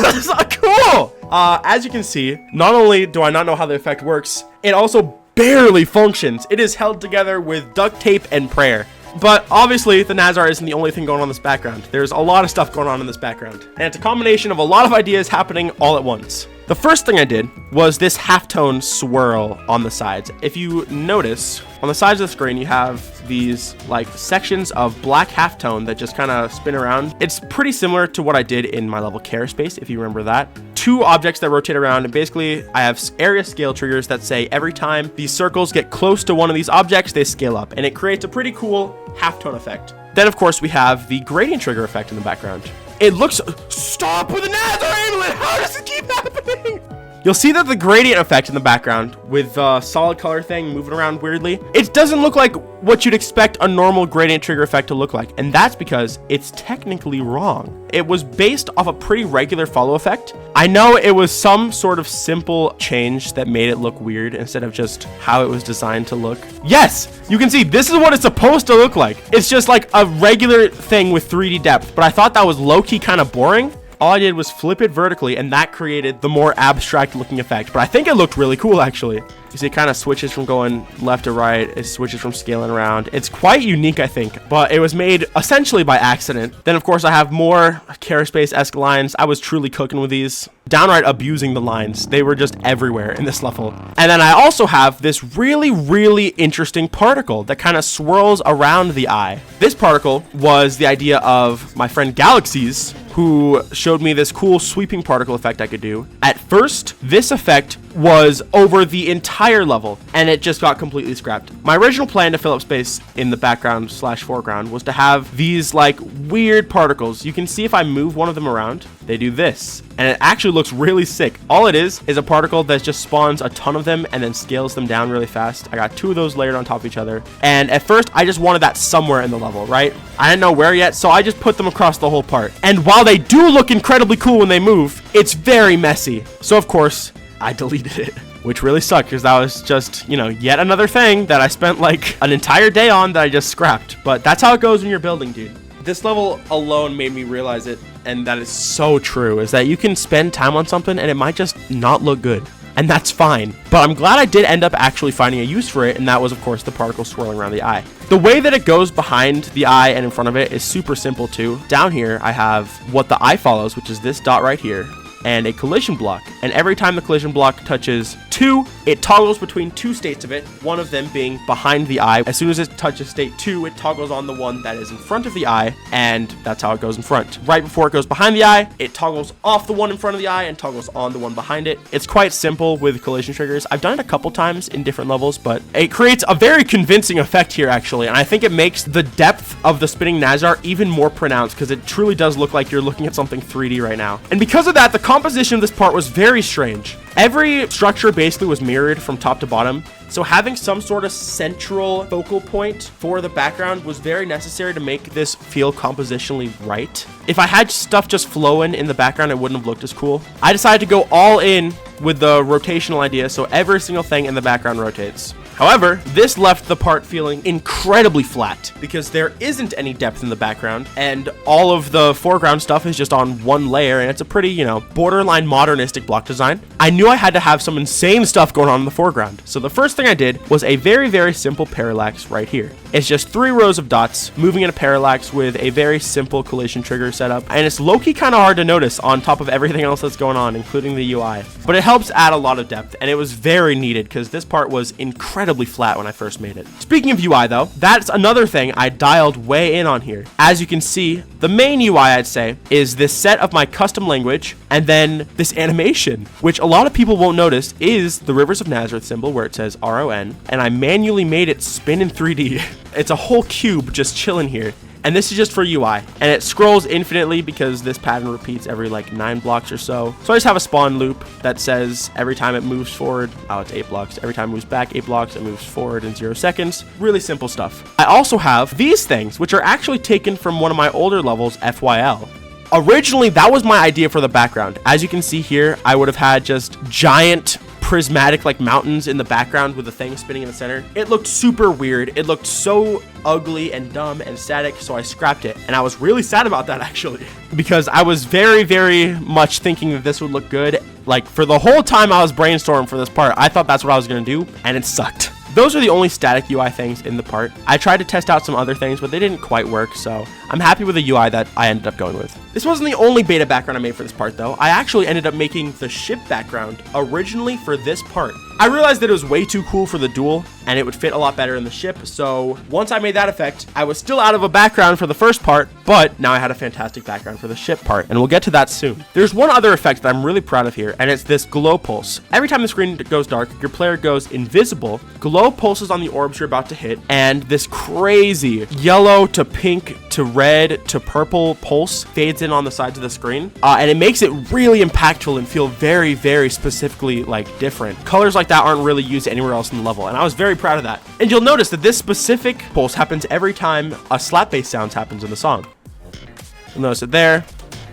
That's not cool. As you can see, not only do I not know how the effect works, it also barely functions. It is held together with duct tape and prayer. But obviously, the Nazar isn't the only thing going on in this background. There's a lot of stuff going on in this background, and it's a combination of a lot of ideas happening all at once. The first thing I did was this halftone swirl on the sides. If you notice, on the sides of the screen, you have these like sections of black halftone that just kind of spin around. It's pretty similar to what I did in my level Care Space, if you remember that. 2 objects that rotate around, and basically I have area scale triggers that say every time these circles get close to one of these objects, they scale up, and it creates a pretty cool halftone effect. Then of course we have the gradient trigger effect in the background. It looks, stop with the NAZARETH! How does it keep happening? You'll see that the gradient effect in the background with the solid color thing moving around weirdly, it doesn't look like what you'd expect a normal gradient trigger effect to look like. And that's because it's technically wrong. It was based off a pretty regular follow effect. I know it was some sort of simple change that made it look weird instead of just how it was designed to look. Yes, you can see this is what it's supposed to look like. It's just like a regular thing with 3D depth, but I thought that was low-key kind of boring. All I did was flip it vertically, and that created the more abstract looking effect. But I think it looked really cool, actually. You see, it kind of switches from going left to right. It switches from scaling around. It's quite unique, I think, but it was made essentially by accident. Then, of course, I have more Caraspace-esque lines. I was truly cooking with these, downright abusing the lines. They were just everywhere in this level. And then I also have this really, really interesting particle that kind of swirls around the eye. This particle was the idea of my friend Galaxies, who showed me this cool sweeping particle effect I could do. At first, this effect was over the entire level, and it just got completely scrapped. My original plan to fill up space in the background / foreground was to have these like weird particles. You can see if I move one of them around, they do this, and it actually looks really sick. All it is a particle that just spawns a ton of them and then scales them down really fast. I got 2 of those layered on top of each other, and at first I just wanted that somewhere in the level, right? I didn't know where yet, so I just put them across the whole part. And while they do look incredibly cool when they move, it's very messy. So of course, I deleted it, which really sucked because that was just, you know, yet another thing that I spent like an entire day on that I just scrapped. But that's how it goes when you're building, dude. This level alone made me realize it, and that is so true, is that you can spend time on something and it might just not look good. And that's fine. But I'm glad I did end up actually finding a use for it, and that was, of course, the particle swirling around the eye. The way that it goes behind the eye and in front of it is super simple too. Down here, I have what the eye follows, which is this dot right here, and a collision block. And every time the collision block touches 2, it toggles between 2 states of it, one of them being behind the eye. As soon as it touches state 2, it toggles on the one that is in front of the eye, and that's how it goes in front. Right before it goes behind the eye, it toggles off the one in front of the eye and toggles on the one behind it. It's quite simple with collision triggers. I've done it a couple times in different levels, but it creates a very convincing effect here, actually, and I think it makes the depth of the spinning Nazar even more pronounced, because it truly does look like you're looking at something 3D right now. And because of that, the composition of this part was very strange. Every structure basically was mirrored from top to bottom, so having some sort of central focal point for the background was very necessary to make this feel compositionally right. If I had stuff just flowing in the background, it wouldn't have looked as cool. I decided to go all in with the rotational idea, so every single thing in the background rotates. However, this left the part feeling incredibly flat because there isn't any depth in the background, and all of the foreground stuff is just on one layer, and it's a pretty, you know, borderline modernistic block design. I knew I had to have some insane stuff going on in the foreground, so the first thing I did was a very, very simple parallax right here. It's just 3 rows of dots moving in a parallax with a very simple collision trigger setup, and it's low-key kind of hard to notice on top of everything else that's going on, including the UI. But it helps add a lot of depth, and it was very needed because this part was incredibly flat when I first made it. Speaking of UI though, that's another thing I dialed way in on here. As you can see, the main UI I'd say is this set of my custom language, and then this animation, which a lot of people won't notice is the Rivers of Nazareth symbol where it says RON, and I manually made it spin in 3D. It's a whole cube just chilling here. And this is just for UI, and it scrolls infinitely because this pattern repeats every like 9 blocks or so. So I just have a spawn loop that says every time it moves forward, oh, it's 8 blocks. Every time it moves back 8 blocks, it moves forward in 0 seconds. Really simple stuff. I also have these things, which are actually taken from one of my older levels, FYL. Originally, that was my idea for the background. As you can see here, I would have had just giant prismatic like mountains in the background with the thing spinning in the center. It looked super weird. It looked so ugly and dumb and static, so I scrapped it. And I was really sad about that actually, because I was very, very much thinking that this would look good. Like for the whole time I was brainstorming for this part, I thought that's what I was gonna do, and it sucked. Those are the only static UI things in the part. I tried to test out some other things, but they didn't quite work, so I'm happy with the UI that I ended up going with. This wasn't the only beta background I made for this part, though. I actually ended up making the ship background originally for this part. I realized that it was way too cool for the dual and it would fit a lot better in the ship. So once I made that effect, I was still out of a background for the first part, but now I had a fantastic background for the ship part, and we'll get to that soon. There's one other effect that I'm really proud of here, and it's this glow pulse. Every time the screen goes dark, your player goes invisible, glow pulses on the orbs you're about to hit, and this crazy yellow to pink to red to purple pulse fades in on the sides of the screen, and it makes it really impactful and feel very, very specifically like different. Colors like that aren't really used anywhere else in the level, and I was very proud of that. And you'll notice that this specific pulse happens every time a slap bass sounds happens in the song. You'll notice it there.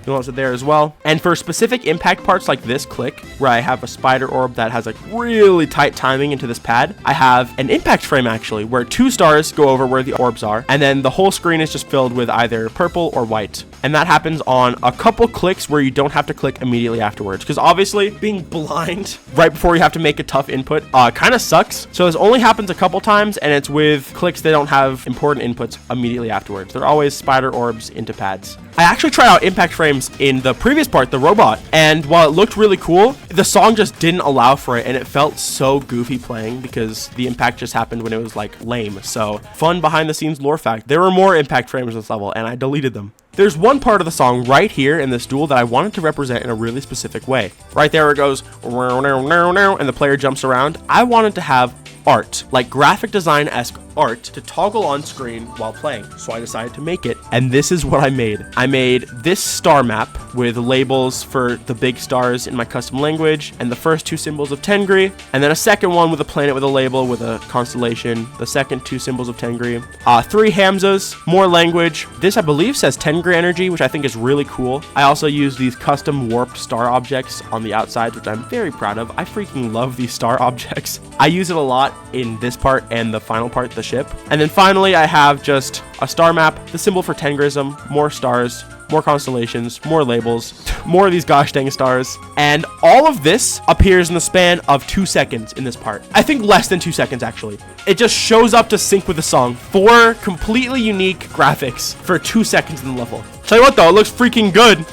You'll notice it there as well. And for specific impact parts like this click, where I have a spider orb that has like really tight timing into this pad, I have an impact frame actually, where 2 stars go over where the orbs are, and then the whole screen is just filled with either purple or white. And that happens on a couple clicks where you don't have to click immediately afterwards, because obviously being blind right before you have to make a tough input kind of sucks. So this only happens a couple times, and it's with clicks that don't have important inputs immediately afterwards. They're always spider orbs into pads. I actually tried out impact frames in the previous part, the robot, and while it looked really cool, the song just didn't allow for it, and it felt so goofy playing because the impact just happened when it was like lame. So fun behind the scenes lore fact, there were more impact frames in this level, and I deleted them. There's one part of the song right here in this duel that I wanted to represent in a really specific way. Right there where it goes, and the player jumps around. I wanted to have art, like graphic design-esque art, to toggle on screen while playing. So I decided to make it, and this is what I made. I made this star map with labels for the big stars in my custom language, and the first 2 symbols of Tengri, and then a second one with a planet with a label with a constellation, the second 2 symbols of Tengri, 3 Hamzas, more language. This I believe says Tengri energy, which I think is really cool. I also use these custom warped star objects on the outsides, which I'm very proud of. I freaking love these star objects. I use it a lot in this part and the final part, the ship. And then finally I have just a star map, the symbol for Tengrism, more stars, more constellations, more labels, more of these gosh dang stars, and all of this appears in the span of 2 seconds in this part. I think less than 2 seconds actually. It just shows up to sync with the song. 4 completely unique graphics for 2 seconds in the level. Tell you what though, it looks freaking good.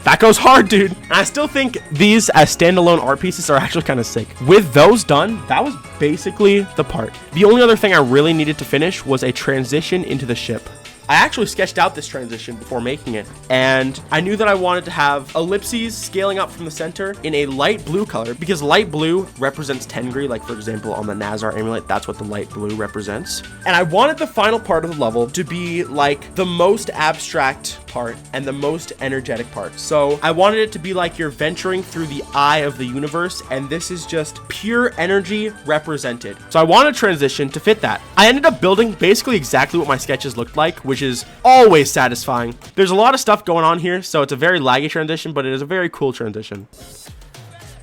That goes hard, dude. And I still think these as standalone art pieces are actually kind of sick. With those done, that was basically the part. The only other thing I really needed to finish was a transition into the ship. I actually sketched out this transition before making it, and I knew that I wanted to have ellipses scaling up from the center in a light blue color, because light blue represents Tengri. Like for example on the Nazar amulet, that's what the light blue represents. And I wanted the final part of the level to be like the most abstract part and the most energetic part. So I wanted it to be like you're venturing through the eye of the universe, and this is just pure energy represented. So I wanted a transition to fit that. I ended up building basically exactly what my sketches looked like, which is always satisfying. There's a lot of stuff going on here, so it's a very laggy transition, but it is a very cool transition.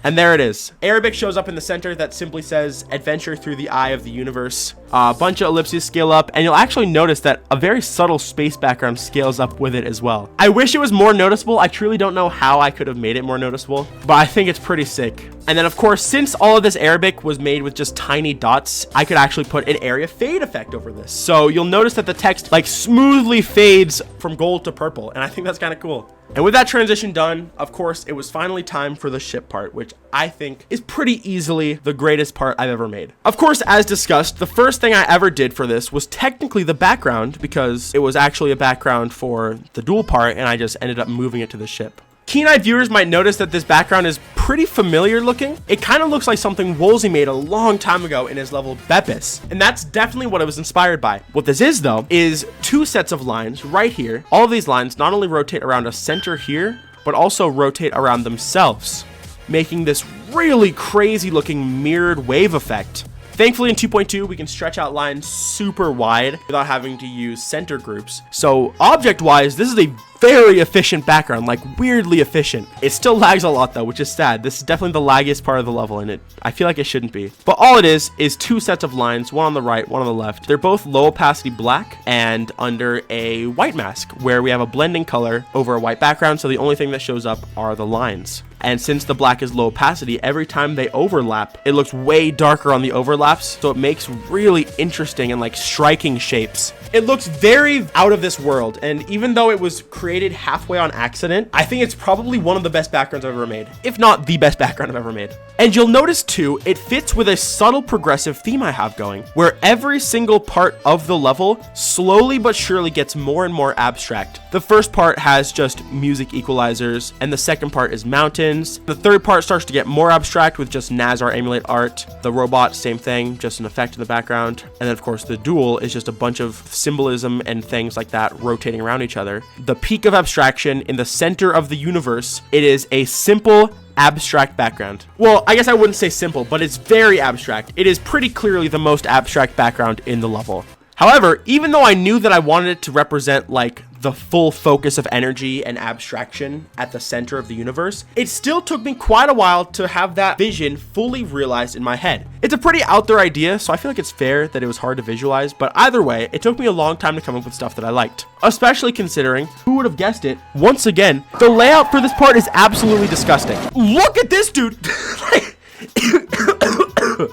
And there it is. Arabic shows up in the center that simply says adventure through the eye of the universe. A bunch of ellipses scale up, and you'll actually notice that a very subtle space background scales up with it as well. I wish it was more noticeable. I truly don't know how I could have made it more noticeable, but I think it's pretty sick. And then of course, since all of this Arabic was made with just tiny dots, I could actually put an area fade effect over this. So you'll notice that the text like smoothly fades from gold to purple, and I think that's kind of cool. And with that transition done, of course, it was finally time for the ship part, which I think is pretty easily the greatest part I've ever made. Of course, as discussed, the first thing I ever did for this was technically the background, because it was actually a background for the dual part, and I just ended up moving it to the ship. Keen-eyed viewers might notice that this background is pretty familiar looking. It kind of looks like something Woolsey made a long time ago in his level Beppis, and that's definitely what it was inspired by. What this is though, is 2 sets of lines right here. All of these lines not only rotate around a center here, but also rotate around themselves, making this really crazy looking mirrored wave effect. Thankfully in 2.2 we can stretch out lines super wide without having to use center groups. So object wise, this is a very efficient background, like weirdly efficient. It still lags a lot though, which is sad. This is definitely the laggiest part of the level, and I feel like it shouldn't be. But all it is 2 sets of lines, one on the right, one on the left. They're both low opacity black and under a white mask, where we have a blending color over a white background, so the only thing that shows up are the lines. And since the black is low opacity, every time they overlap, it looks way darker on the overlaps. So it makes really interesting and like striking shapes. It looks very out of this world. And even though it was created halfway on accident, I think it's probably one of the best backgrounds I've ever made, if not the best background I've ever made. And you'll notice too, it fits with a subtle progressive theme I have going, where every single part of the level slowly but surely gets more and more abstract. The first part has just music equalizers, and the second part is mountains. The third part starts to get more abstract with just Nazar emulate art. The robot, same thing, just an effect in the background. And then of course the dual is just a bunch of symbolism and things like that rotating around each other. The peak of abstraction in the center of the universe, it is a simple abstract background. Well, I guess I wouldn't say simple, but it's very abstract. It is pretty clearly the most abstract background in the level. However, even though I knew that I wanted it to represent like the full focus of energy and abstraction at the center of the universe, it still took me quite a while to have that vision fully realized in my head. It's a pretty out there idea, so I feel like it's fair that it was hard to visualize, but either way, it took me a long time to come up with stuff that I liked. Especially considering, who would have guessed it, once again, the layout for this part is absolutely disgusting. Look at this dude!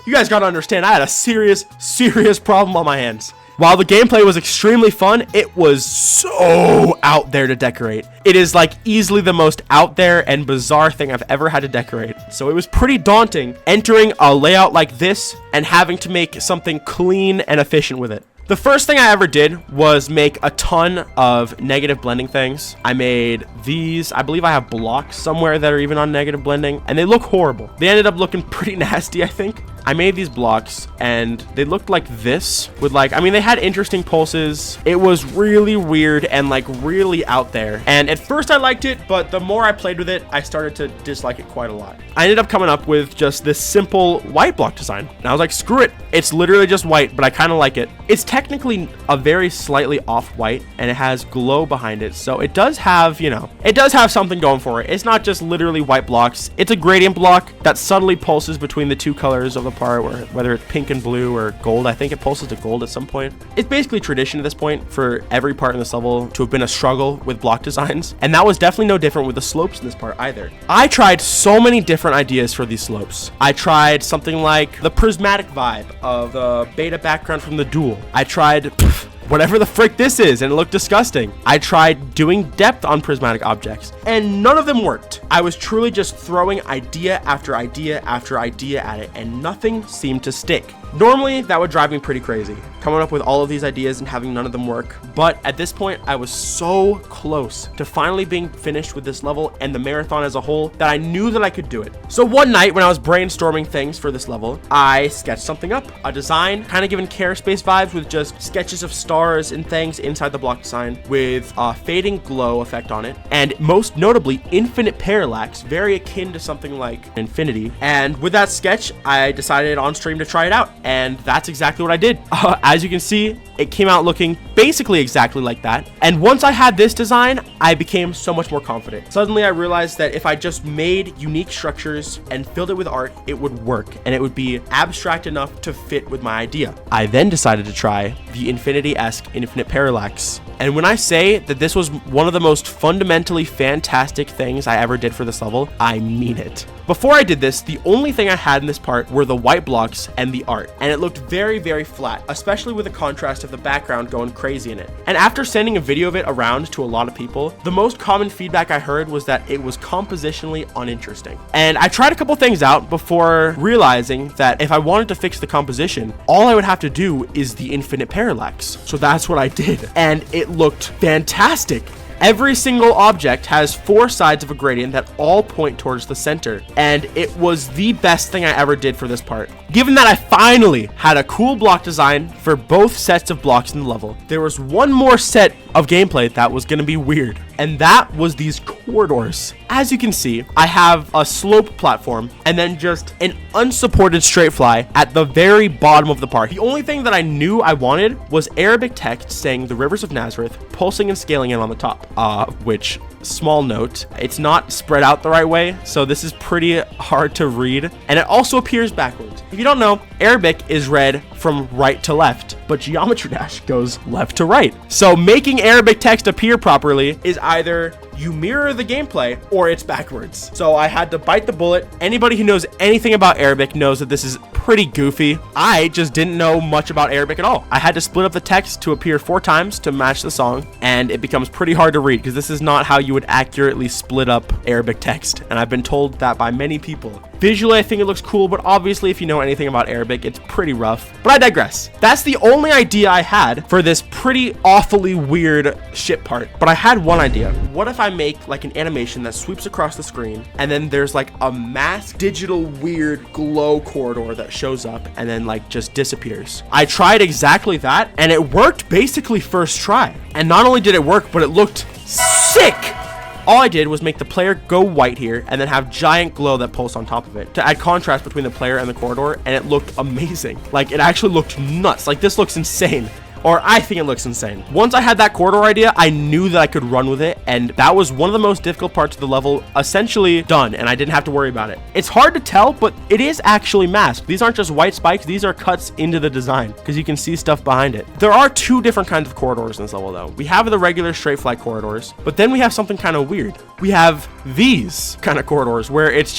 You guys gotta understand, I had a serious problem on my hands. While the gameplay was extremely fun, it was so out there to decorate. It is like easily the most out there and bizarre thing I've ever had to decorate. So it was pretty daunting entering a layout like this and having to make something clean and efficient with it. The first thing I ever did was make a ton of negative blending things. I made these. I believe I have blocks somewhere that are even on negative blending, and they look horrible. They ended up looking pretty nasty, I think. I made these blocks and they looked like this with like, I mean, they had interesting pulses. It was really weird and like really out there. And at first I liked it, but the more I played with it, I started to dislike it quite a lot. I ended up coming up with just this simple white block design. And I was like, screw it. It's literally just white, but I kind of like it. It's technically a very slightly off white and it has glow behind it. So it does have, you know, it does have something going for it. It's not just literally white blocks. It's a gradient block that subtly pulses between the two colors of the part, where whether it's pink and blue or gold. I think it pulses to gold at some point. It's basically tradition at this point for every part in this level to have been a struggle with block designs, and that was definitely no different with the slopes in this part either. I tried so many different ideas for these slopes. I tried something like the prismatic vibe of the beta background from the dual. I tried whatever the frick this is, and it looked disgusting. I tried doing depth on prismatic objects, and none of them worked. I was truly just throwing idea after idea after idea at it, and nothing seemed to stick. Normally, that would drive me pretty crazy, coming up with all of these ideas and having none of them work. But at this point, I was so close to finally being finished with this level and the marathon as a whole that I knew that I could do it. So one night when I was brainstorming things for this level, I sketched something up, a design, kind of giving Care Space vibes with just sketches of stars and things inside the block design with a fading glow effect on it. And most notably, infinite parallax, very akin to something like infinity. And with that sketch, I decided on stream to try it out. And that's exactly what I did. As you can see, it came out looking basically exactly like that. And once I had this design, I became so much more confident. Suddenly I realized that if I just made unique structures and filled it with art, it would work and it would be abstract enough to fit with my idea. I then decided to try the infinity-esque infinite parallax. And when I say that this was one of the most fundamentally fantastic things I ever did for this level, I mean it. Before I did this, the only thing I had in this part were the white blocks and the art, and it looked very, very flat, especially with the contrast of the background going crazy in it. And after sending a video of it around to a lot of people, the most common feedback I heard was that it was compositionally uninteresting. And I tried a couple things out before realizing that if I wanted to fix the composition, all I would have to do is the infinite parallax. So that's what I did, and it looked fantastic. Every single object has 4 sides of a gradient that all point towards the center, and it was the best thing I ever did for this part. Given that I finally had a cool block design for both sets of blocks in the level, there was one more set of gameplay that was going to be weird, and that was these corridors. As you can see, I have a slope platform and then just an unsupported straight fly at the very bottom of the part. The only thing that I knew I wanted was Arabic text saying the rivers of Nazareth, pulsing and scaling in on the top, which, small note, it's not spread out the right way, so this is pretty hard to read, and it also appears backwards. If you don't know, Arabic is read from right to left, but Geometry Dash goes left to right. So making Arabic text appear properly is either you mirror the gameplay or it's backwards. So I had to bite the bullet. Anybody who knows anything about Arabic knows that this is pretty goofy. I just didn't know much about Arabic at all. I had to split up the text to appear 4 times to match the song, and it becomes pretty hard to read because this is not how you would accurately split up Arabic text, and I've been told that by many people. Visually, I think it looks cool, but obviously if you know anything about Arabic, it's pretty rough. But I digress. That's the only idea I had for this pretty awfully weird ship part. But I had one idea. What if I make like an animation that sweeps across the screen, and then there's like a masked digital weird glow corridor that shows up and then like just disappears. I tried exactly that, and it worked basically first try. And not only did it work, but it looked sick. All I did was make the player go white here and then have giant glow that pulsed on top of it to add contrast between the player and the corridor, and it looked amazing. Like, it actually looked nuts. Like, this looks insane. Or I think it looks insane. Once I had that corridor idea, I knew that I could run with it, and that was one of the most difficult parts of the level essentially done, and I didn't have to worry about it. It's hard to tell, but it is actually masked. These aren't just white spikes, these are cuts into the design, because you can see stuff behind it. There are 2 different kinds of corridors in this level though. We have the regular straight flight corridors, but then we have something kind of weird. We have these kind of corridors where it's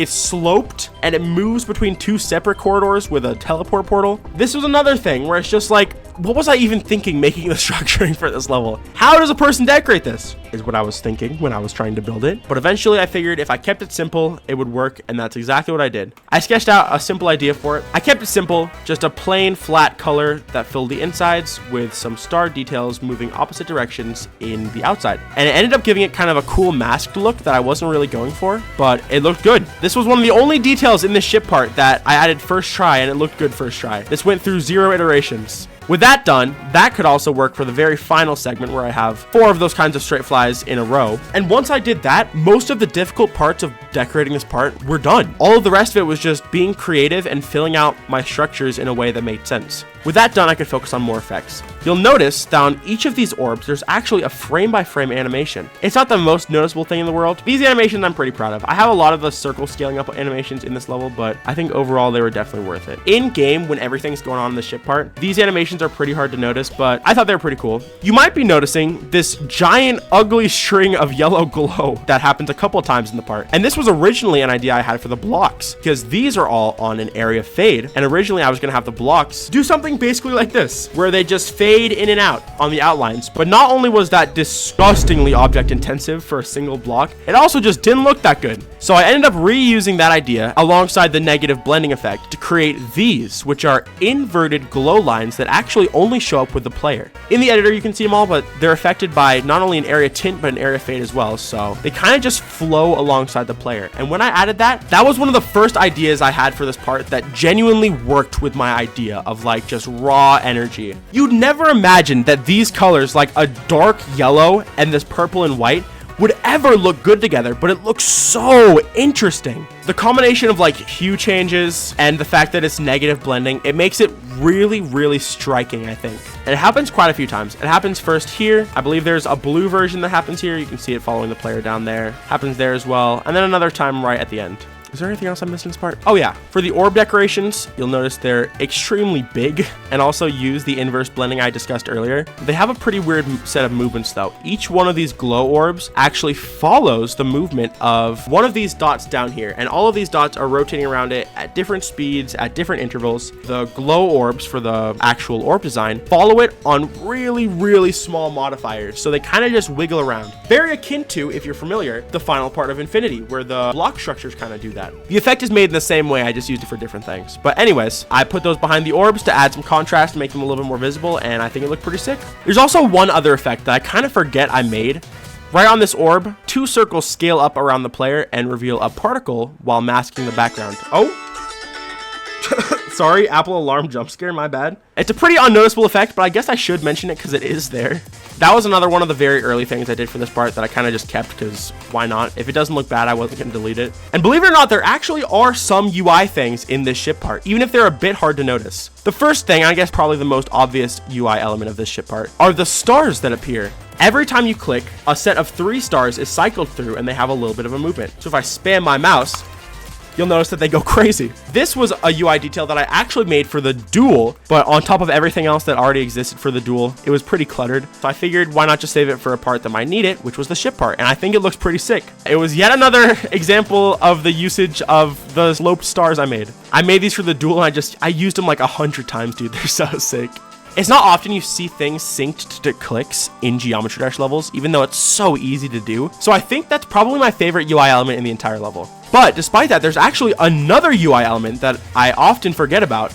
sloped and it moves between 2 separate corridors with a teleport portal. This was another thing where it's just like, what was I even thinking making the structuring for this level? How does a person decorate this? Is what I was thinking when I was trying to build it. But eventually I figured if I kept it simple, it would work, and that's exactly what I did. I sketched out a simple idea for it. I kept it simple, just a plain flat color that filled the insides with some star details moving opposite directions in the outside. And it ended up giving it kind of a cool masked look that I wasn't really going for, but it looked good. This was one of the only details in this ship part that I added first try, and it looked good first try. This went through 0 iterations. With that done, that could also work for the very final segment where I have 4 of those kinds of straight flies in a row. And once I did that, most of the difficult parts of decorating this part were done. All of the rest of it was just being creative and filling out my structures in a way that made sense. With that done, I could focus on more effects. You'll notice that on each of these orbs, there's actually a frame-by-frame animation. It's not the most noticeable thing in the world. These animations I'm pretty proud of. I have a lot of the circle scaling up animations in this level, but I think overall they were definitely worth it. In-game, when everything's going on in the ship part, these animations are pretty hard to notice, but I thought they were pretty cool. You might be noticing this giant, ugly string of yellow glow that happens a couple of times in the part. And this was originally an idea I had for the blocks, because these are all on an area fade, and originally I was going to have the blocks do something basically like this, where they just fade in and out on the outlines. But not only was that disgustingly object intensive for a single block, it also just didn't look that good. So I ended up reusing that idea alongside the negative blending effect to create these, which are inverted glow lines that actually only show up with the player. In the editor you can see them all, but they're affected by not only an area tint but an area fade as well, so they kind of just flow alongside the player. And when I added that, that was one of the first ideas I had for this part that genuinely worked with my idea of like just raw energy. You'd never imagine that these colors, like a dark yellow and this purple and white, would ever look good together, but it looks so interesting. The combination of like hue changes and the fact that it's negative blending, it makes it really, really striking, I think. And it happens quite a few times. It happens first here. I believe there's a blue version that happens here. You can see it following the player down there. Happens there as well. And then another time right at the end. Is there anything else I'm missing in this part? Oh yeah, for the orb decorations, you'll notice they're extremely big and also use the inverse blending I discussed earlier. They have a pretty weird set of movements though. Each one of these glow orbs actually follows the movement of one of these dots down here, and all of these dots are rotating around it at different speeds, at different intervals. The glow orbs for the actual orb design follow it on really, really small modifiers, so they kind of just wiggle around. Very akin to, if you're familiar, the final part of Infinity, where the block structures kind of do that. The effect is made in the same way, I just used it for different things. But anyways, I put those behind the orbs to add some contrast and make them a little bit more visible, and I think it looked pretty sick. There's also one other effect that I kind of forget I made. Right on this orb, 2 circles scale up around the player and reveal a particle while masking the background. Oh! Sorry, Apple alarm jump scare, my bad. It's a pretty unnoticeable effect, but I guess I should mention it because it is there. That was another one of the very early things I did for this part that I kind of just kept because why not? If it doesn't look bad, I wasn't going to delete it. And believe it or not, there actually are some UI things in this ship part, even if they're a bit hard to notice. The first thing, I guess probably the most obvious UI element of this ship part, are the stars that appear. Every time you click, a set of 3 stars is cycled through and they have a little bit of a movement. So if I spam my mouse, you'll notice that they go crazy. This was a UI detail that I actually made for the Dual, but on top of everything else that already existed for the Dual, it was pretty cluttered. So I figured why not just save it for a part that might need it, which was the ship part. And I think it looks pretty sick. It was yet another example of the usage of the sloped stars I made. I made these for the Dual and I used them like 100 times, dude. They're so sick. It's not often you see things synced to clicks in Geometry Dash levels, even though it's so easy to do. So I think that's probably my favorite UI element in the entire level. But despite that, there's actually another UI element that I often forget about.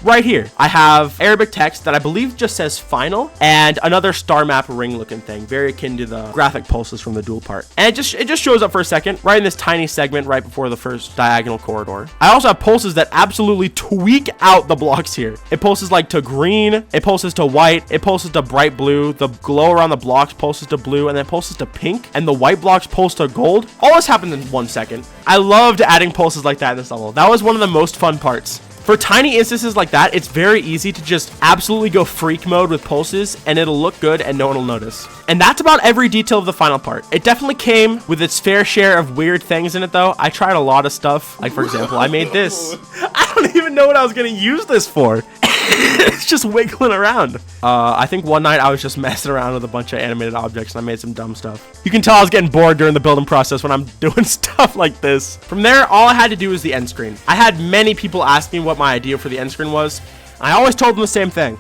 Right here, I have Arabic text that I believe just says final and another star map ring looking thing, very akin to the graphic pulses from the Dual part. And it just shows up for a second right in this tiny segment right before the first diagonal corridor. I also have pulses that absolutely tweak out the blocks here. It pulses like to green, it pulses to white, it pulses to bright blue, the glow around the blocks pulses to blue, and then pulses to pink, and the white blocks pulse to gold. All this happens in 1 second. I loved adding pulses like that in this level. That was one of the most fun parts. For tiny instances like that, it's very easy to just absolutely go freak mode with pulses and it'll look good and no one will notice. And that's about every detail of the final part. It definitely came with its fair share of weird things in it though. I tried a lot of stuff. Like for example, I made this. I don't even know what I was gonna use this for. It's just wiggling around. I think one night I was just messing around with a bunch of animated objects and I made some dumb stuff. You can tell I was getting bored during the building process when I'm doing stuff like this. From there, all I had to do was the end screen. I had many people ask me what my idea for the end screen was. I always told them the same thing.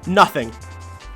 Nothing.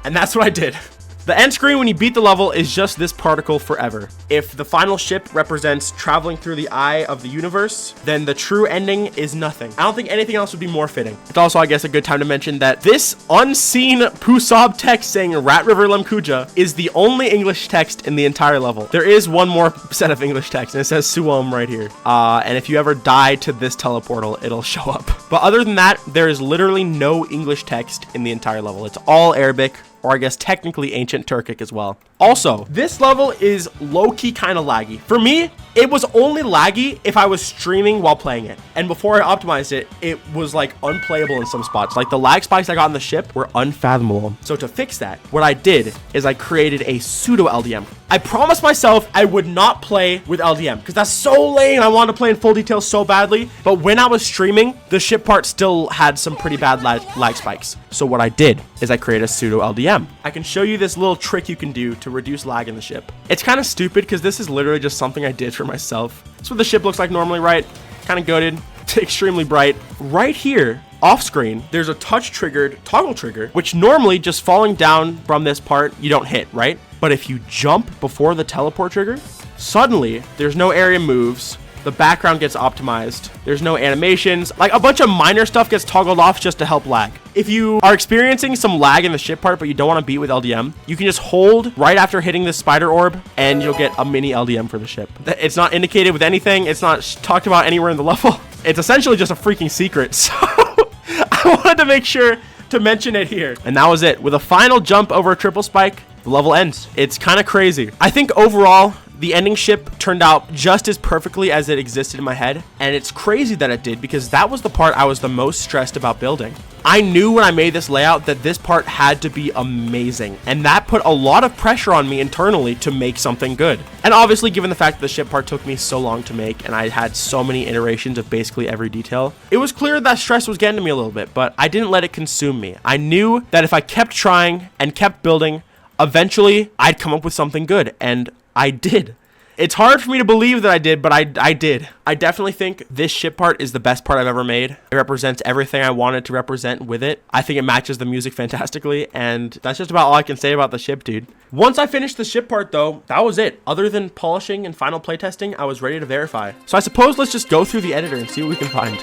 And that's what I did. The end screen when you beat the level is just this particle forever. If the final ship represents traveling through the eye of the universe, then the true ending is nothing. I don't think anything else would be more fitting. It's also, I guess, a good time to mention that this unseen Pusab text saying Rat River Lemkuja is the only English text in the entire level. There is one more set of English text and it says Suom right here. And if you ever die to this teleportal, it'll show up. But other than that, there is literally no English text in the entire level. It's all Arabic, or I guess technically ancient Turkic as well. Also, this level is low-key kind of laggy. For me, it was only laggy if I was streaming while playing it. And before I optimized it, it was like unplayable in some spots. Like the lag spikes I got on the ship were unfathomable. So to fix that, what I did is I created a pseudo LDM. I promised myself I would not play with LDM because that's so lame. I wanted to play in full detail so badly. But when I was streaming, the ship part still had some pretty bad lag spikes. So what I did is I created a pseudo LDM. I can show you this little trick you can do to reduce lag in the ship. It's kind of stupid because this is literally just something I did for myself. That's what the ship looks like normally, right? Kind of goated, extremely bright. Right here, off screen, there's a touch triggered toggle trigger, which normally just falling down from this part, you don't hit, right? But if you jump before the teleport trigger, suddenly there's no area moves. The background gets optimized. There's no animations. Like a bunch of minor stuff gets toggled off just to help lag. If you are experiencing some lag in the ship part, but you don't want to beat with LDM, you can just hold right after hitting this spider orb and you'll get a mini LDM for the ship. It's not indicated with anything. It's not talked about anywhere in the level. It's essentially just a freaking secret. So I wanted to make sure to mention it here. And that was it. With a final jump over a triple spike, the level ends. It's kind of crazy. I think overall, the ending ship turned out just as perfectly as it existed in my head, and it's crazy that it did because that was the part I was the most stressed about building. I knew when I made this layout that this part had to be amazing, and that put a lot of pressure on me internally to make something good. And obviously, given the fact that the ship part took me so long to make and I had so many iterations of basically every detail, it was clear that stress was getting to me a little bit, but I didn't let it consume me. I knew that if I kept trying and kept building, eventually I'd come up with something good, and I did. It's hard for me to believe that I did, but I did. I definitely think this ship part is the best part I've ever made. It represents everything I wanted to represent with it. I think it matches the music fantastically, and that's just about all I can say about the ship, dude. Once I finished the ship part, though, that was it. Other than polishing and final playtesting, I was ready to verify. So I suppose let's just go through the editor and see what we can find.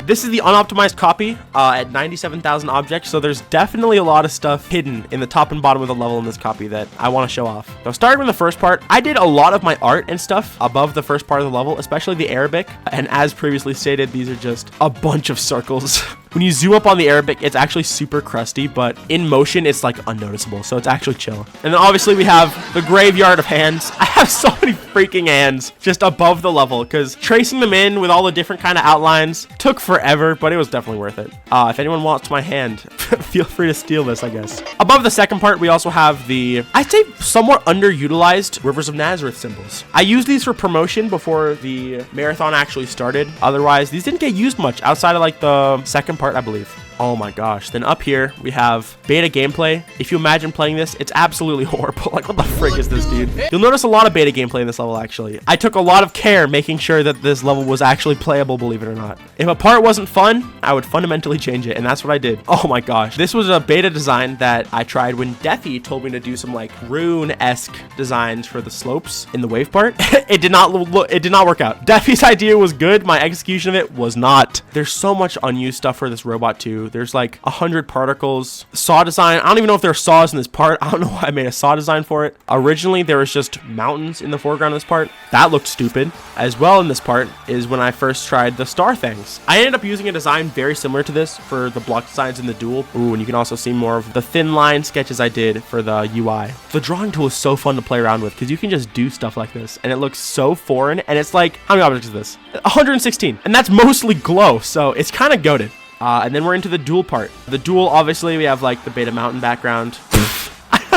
This is the unoptimized copy at 97,000 objects, so there's definitely a lot of stuff hidden in the top and bottom of the level in this copy that I want to show off. So starting with the first part, I did a lot of my art and stuff above the first part of the level, especially the Arabic, and as previously stated, these are just a bunch of circles. When you zoom up on the Arabic, it's actually super crusty, but in motion, it's like unnoticeable. So it's actually chill. And then obviously we have the graveyard of hands. I have so many freaking hands just above the level because tracing them in with all the different kind of outlines took forever, but it was definitely worth it. If anyone wants my hand, feel free to steal this, I guess. Above the second part, we also have the, I'd say, somewhat underutilized Rivers of Nazareth symbols. I used these for promotion before the marathon actually started. Otherwise, these didn't get used much outside of like the second part, I believe. Oh my gosh. Then up here, we have beta gameplay. If you imagine playing this, it's absolutely horrible. Like, what the frick is this, dude? You'll notice a lot of beta gameplay in this level, actually. I took a lot of care making sure that this level was actually playable, believe it or not. If a part wasn't fun, I would fundamentally change it, and that's what I did. Oh my gosh. This was a beta design that I tried when Deathy told me to do some, like, rune-esque designs for the slopes in the wave part. It did not work out. Deathy's idea was good. My execution of it was not. There's so much unused stuff for this robot, too. There's like 100 particles. Saw design. I don't even know if there are saws in this part. I don't know why I made a saw design for it. Originally, there was just mountains in the foreground of this part. That looked stupid. As well in this part is when I first tried the star things. I ended up using a design very similar to this for the block designs in the duel. Ooh, and you can also see more of the thin line sketches I did for the UI. The drawing tool is so fun to play around with because you can just do stuff like this and it looks so foreign, and it's like, how many objects is this? 116, and that's mostly glow, so it's kind of goated. And then we're into the duel part. The duel, obviously, we have like the beta mountain background. I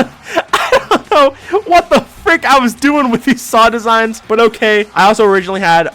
don't know what the frick I was doing with these saw designs, but okay. I also originally had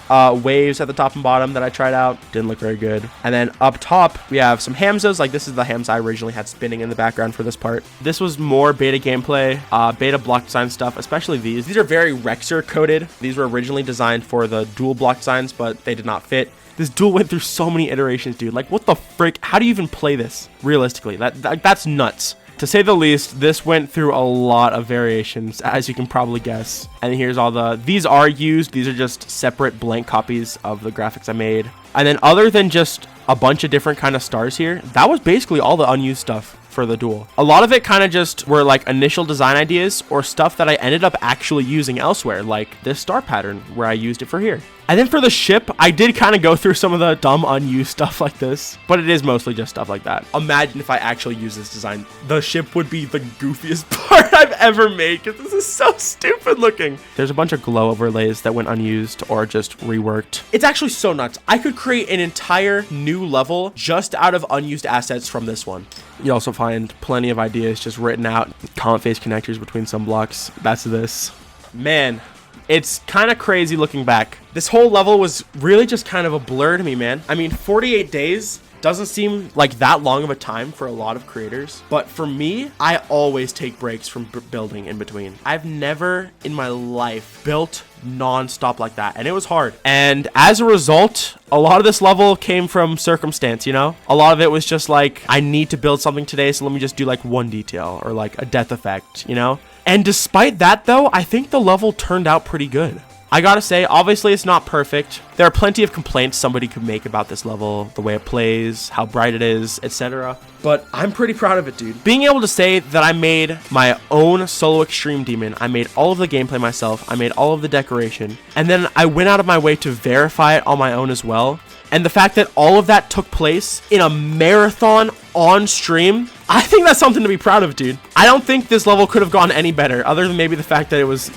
waves at the top and bottom that I tried out. Didn't look very good. And then up top, we have some Hamzas. Like, this is the Hamza I originally had spinning in the background for this part. This was more beta gameplay, beta block design stuff, especially these. These are very Rexer coded. These were originally designed for the dual block designs, but they did not fit. This duel went through so many iterations, dude. Like, what the frick? How do you even play this realistically? That's nuts. To say the least, this went through a lot of variations, as you can probably guess. And here's all these are used. These are just separate blank copies of the graphics I made. And then other than just a bunch of different kind of stars here, that was basically all the unused stuff for the duel. A lot of it kind of just were like initial design ideas or stuff that I ended up actually using elsewhere, like this star pattern where I used it for here. And then for the ship, I did kind of go through some of the dumb unused stuff like this, but it is mostly just stuff like that. Imagine if I actually use this design. The ship would be the goofiest part I've ever made because this is so stupid looking. There's a bunch of glow overlays that went unused or just reworked. It's actually so nuts. I could create an entire new level just out of unused assets from this one. You also find plenty of ideas just written out. Comet face connectors between some blocks. That's this. Man, it's kind of crazy looking back. This whole level was really just kind of a blur to me, man. I mean, 48 days doesn't seem like that long of a time for a lot of creators, but for me, I always take breaks from building in between. I've never in my life built non-stop like that, and it was hard. And as a result, a lot of this level came from circumstance, you know? A lot of it was just like, I need to build something today, so let me just do like one detail or like a death effect, you know? And despite that though, I think the level turned out pretty good. I gotta say, obviously it's not perfect. There are plenty of complaints somebody could make about this level, the way it plays, how bright it is, etc. But I'm pretty proud of it, dude. Being able to say that I made my own solo extreme demon, I made all of the gameplay myself, I made all of the decoration, and then I went out of my way to verify it on my own as well. And the fact that all of that took place in a marathon on stream, I think that's something to be proud of, dude. I don't think this level could have gone any better, other than maybe the fact that it was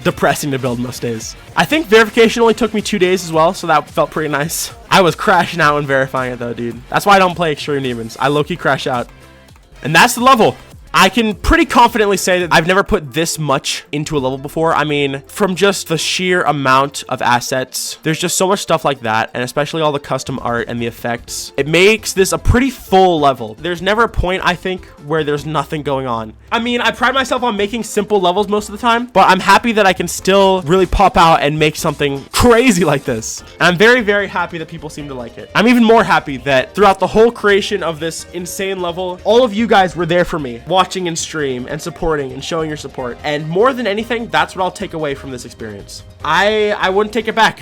depressing to build most days. I think verification only took me 2 days as well, so that felt pretty nice. I was crashing out when verifying it though, dude. That's why I don't play extreme demons. I low-key crash out. And that's the level. I can pretty confidently say that I've never put this much into a level before. I mean, from just the sheer amount of assets, there's just so much stuff like that, and especially all the custom art and the effects. It makes this a pretty full level. There's never a point, I think, where there's nothing going on. I mean, I pride myself on making simple levels most of the time, but I'm happy that I can still really pop out and make something crazy like this. And I'm very, very happy that people seem to like it. I'm even more happy that throughout the whole creation of this insane level, all of you guys were there for me, watching and stream and supporting and showing your support. And more than anything, that's what I'll take away from this experience. I wouldn't take it back.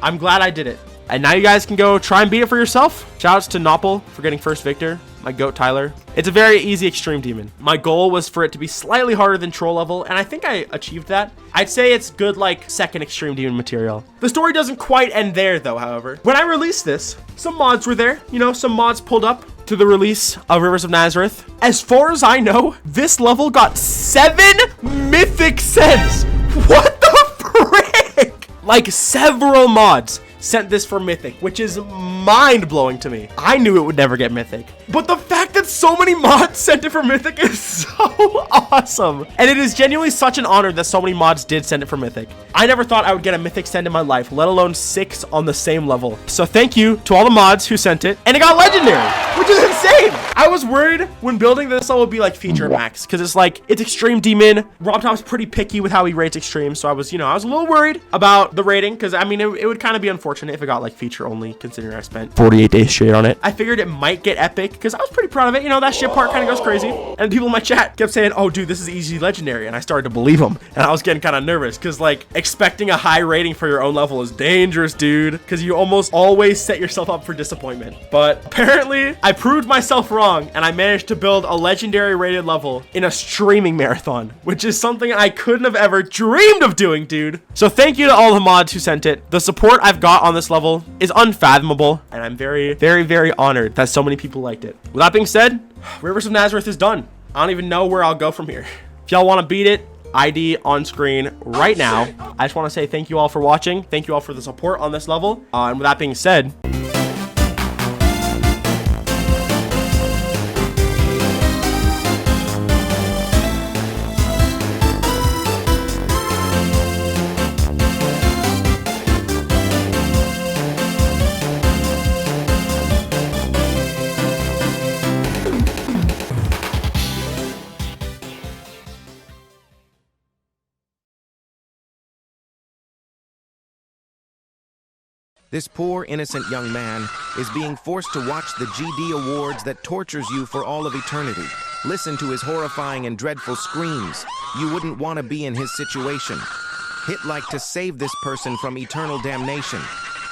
I'm glad I did it. And now you guys can go try and beat it for yourself. Shoutouts to Noppel for getting first victor. my goat Tyler. It's a very easy extreme demon. My goal was for it to be slightly harder than troll level, and I think I achieved that. I'd say it's good like second extreme demon material. The story doesn't quite end there though, however. When I released this, some mods were there. You know, some mods pulled up to the release of Rivers of Nazareth. As far as I know, this level got 7 Mythic sends. What the frick? Like several mods sent this for Mythic, which is mind-blowing to me. I knew it would never get Mythic, but the fact that so many mods sent it for Mythic is so awesome. And it is genuinely such an honor that so many mods did send it for Mythic. I never thought I would get a Mythic send in my life, let alone 6 on the same level. So thank you to all the mods who sent it, and it got Legendary, which is insane. I was worried when building this level would be like feature max, because it's like, it's extreme demon. RobTop's pretty picky with how he rates extreme, so I was, you know, I was a little worried about the rating, because I mean, it would kind of be unfortunate if it got like feature only, considering I spent 48 days straight on it. I figured it might get epic because I was pretty proud of it. You know, that shit part kind of goes crazy. And people in my chat kept saying, oh dude, this is easy legendary. And I started to believe them. And I was getting kind of nervous because like expecting a high rating for your own level is dangerous, dude. Because you almost always set yourself up for disappointment. But apparently I proved myself wrong and I managed to build a legendary rated level in a streaming marathon, which is something I couldn't have ever dreamed of doing, dude. So thank you to all the mods who sent it. The support I've got on this level is unfathomable, and I'm very, very, very honored that so many people liked it. With that being said, Rivers of Nazareth is done. I don't even know where I'll go from here. If y'all want to beat it, ID on screen right now. I just want to say thank you all for watching. Thank you all for the support on this level. And with that being said, This poor, innocent young man is being forced to watch the GD Awards that tortures you for all of eternity. Listen to his horrifying and dreadful screams. You wouldn't want to be in his situation. Hit like to save this person from eternal damnation.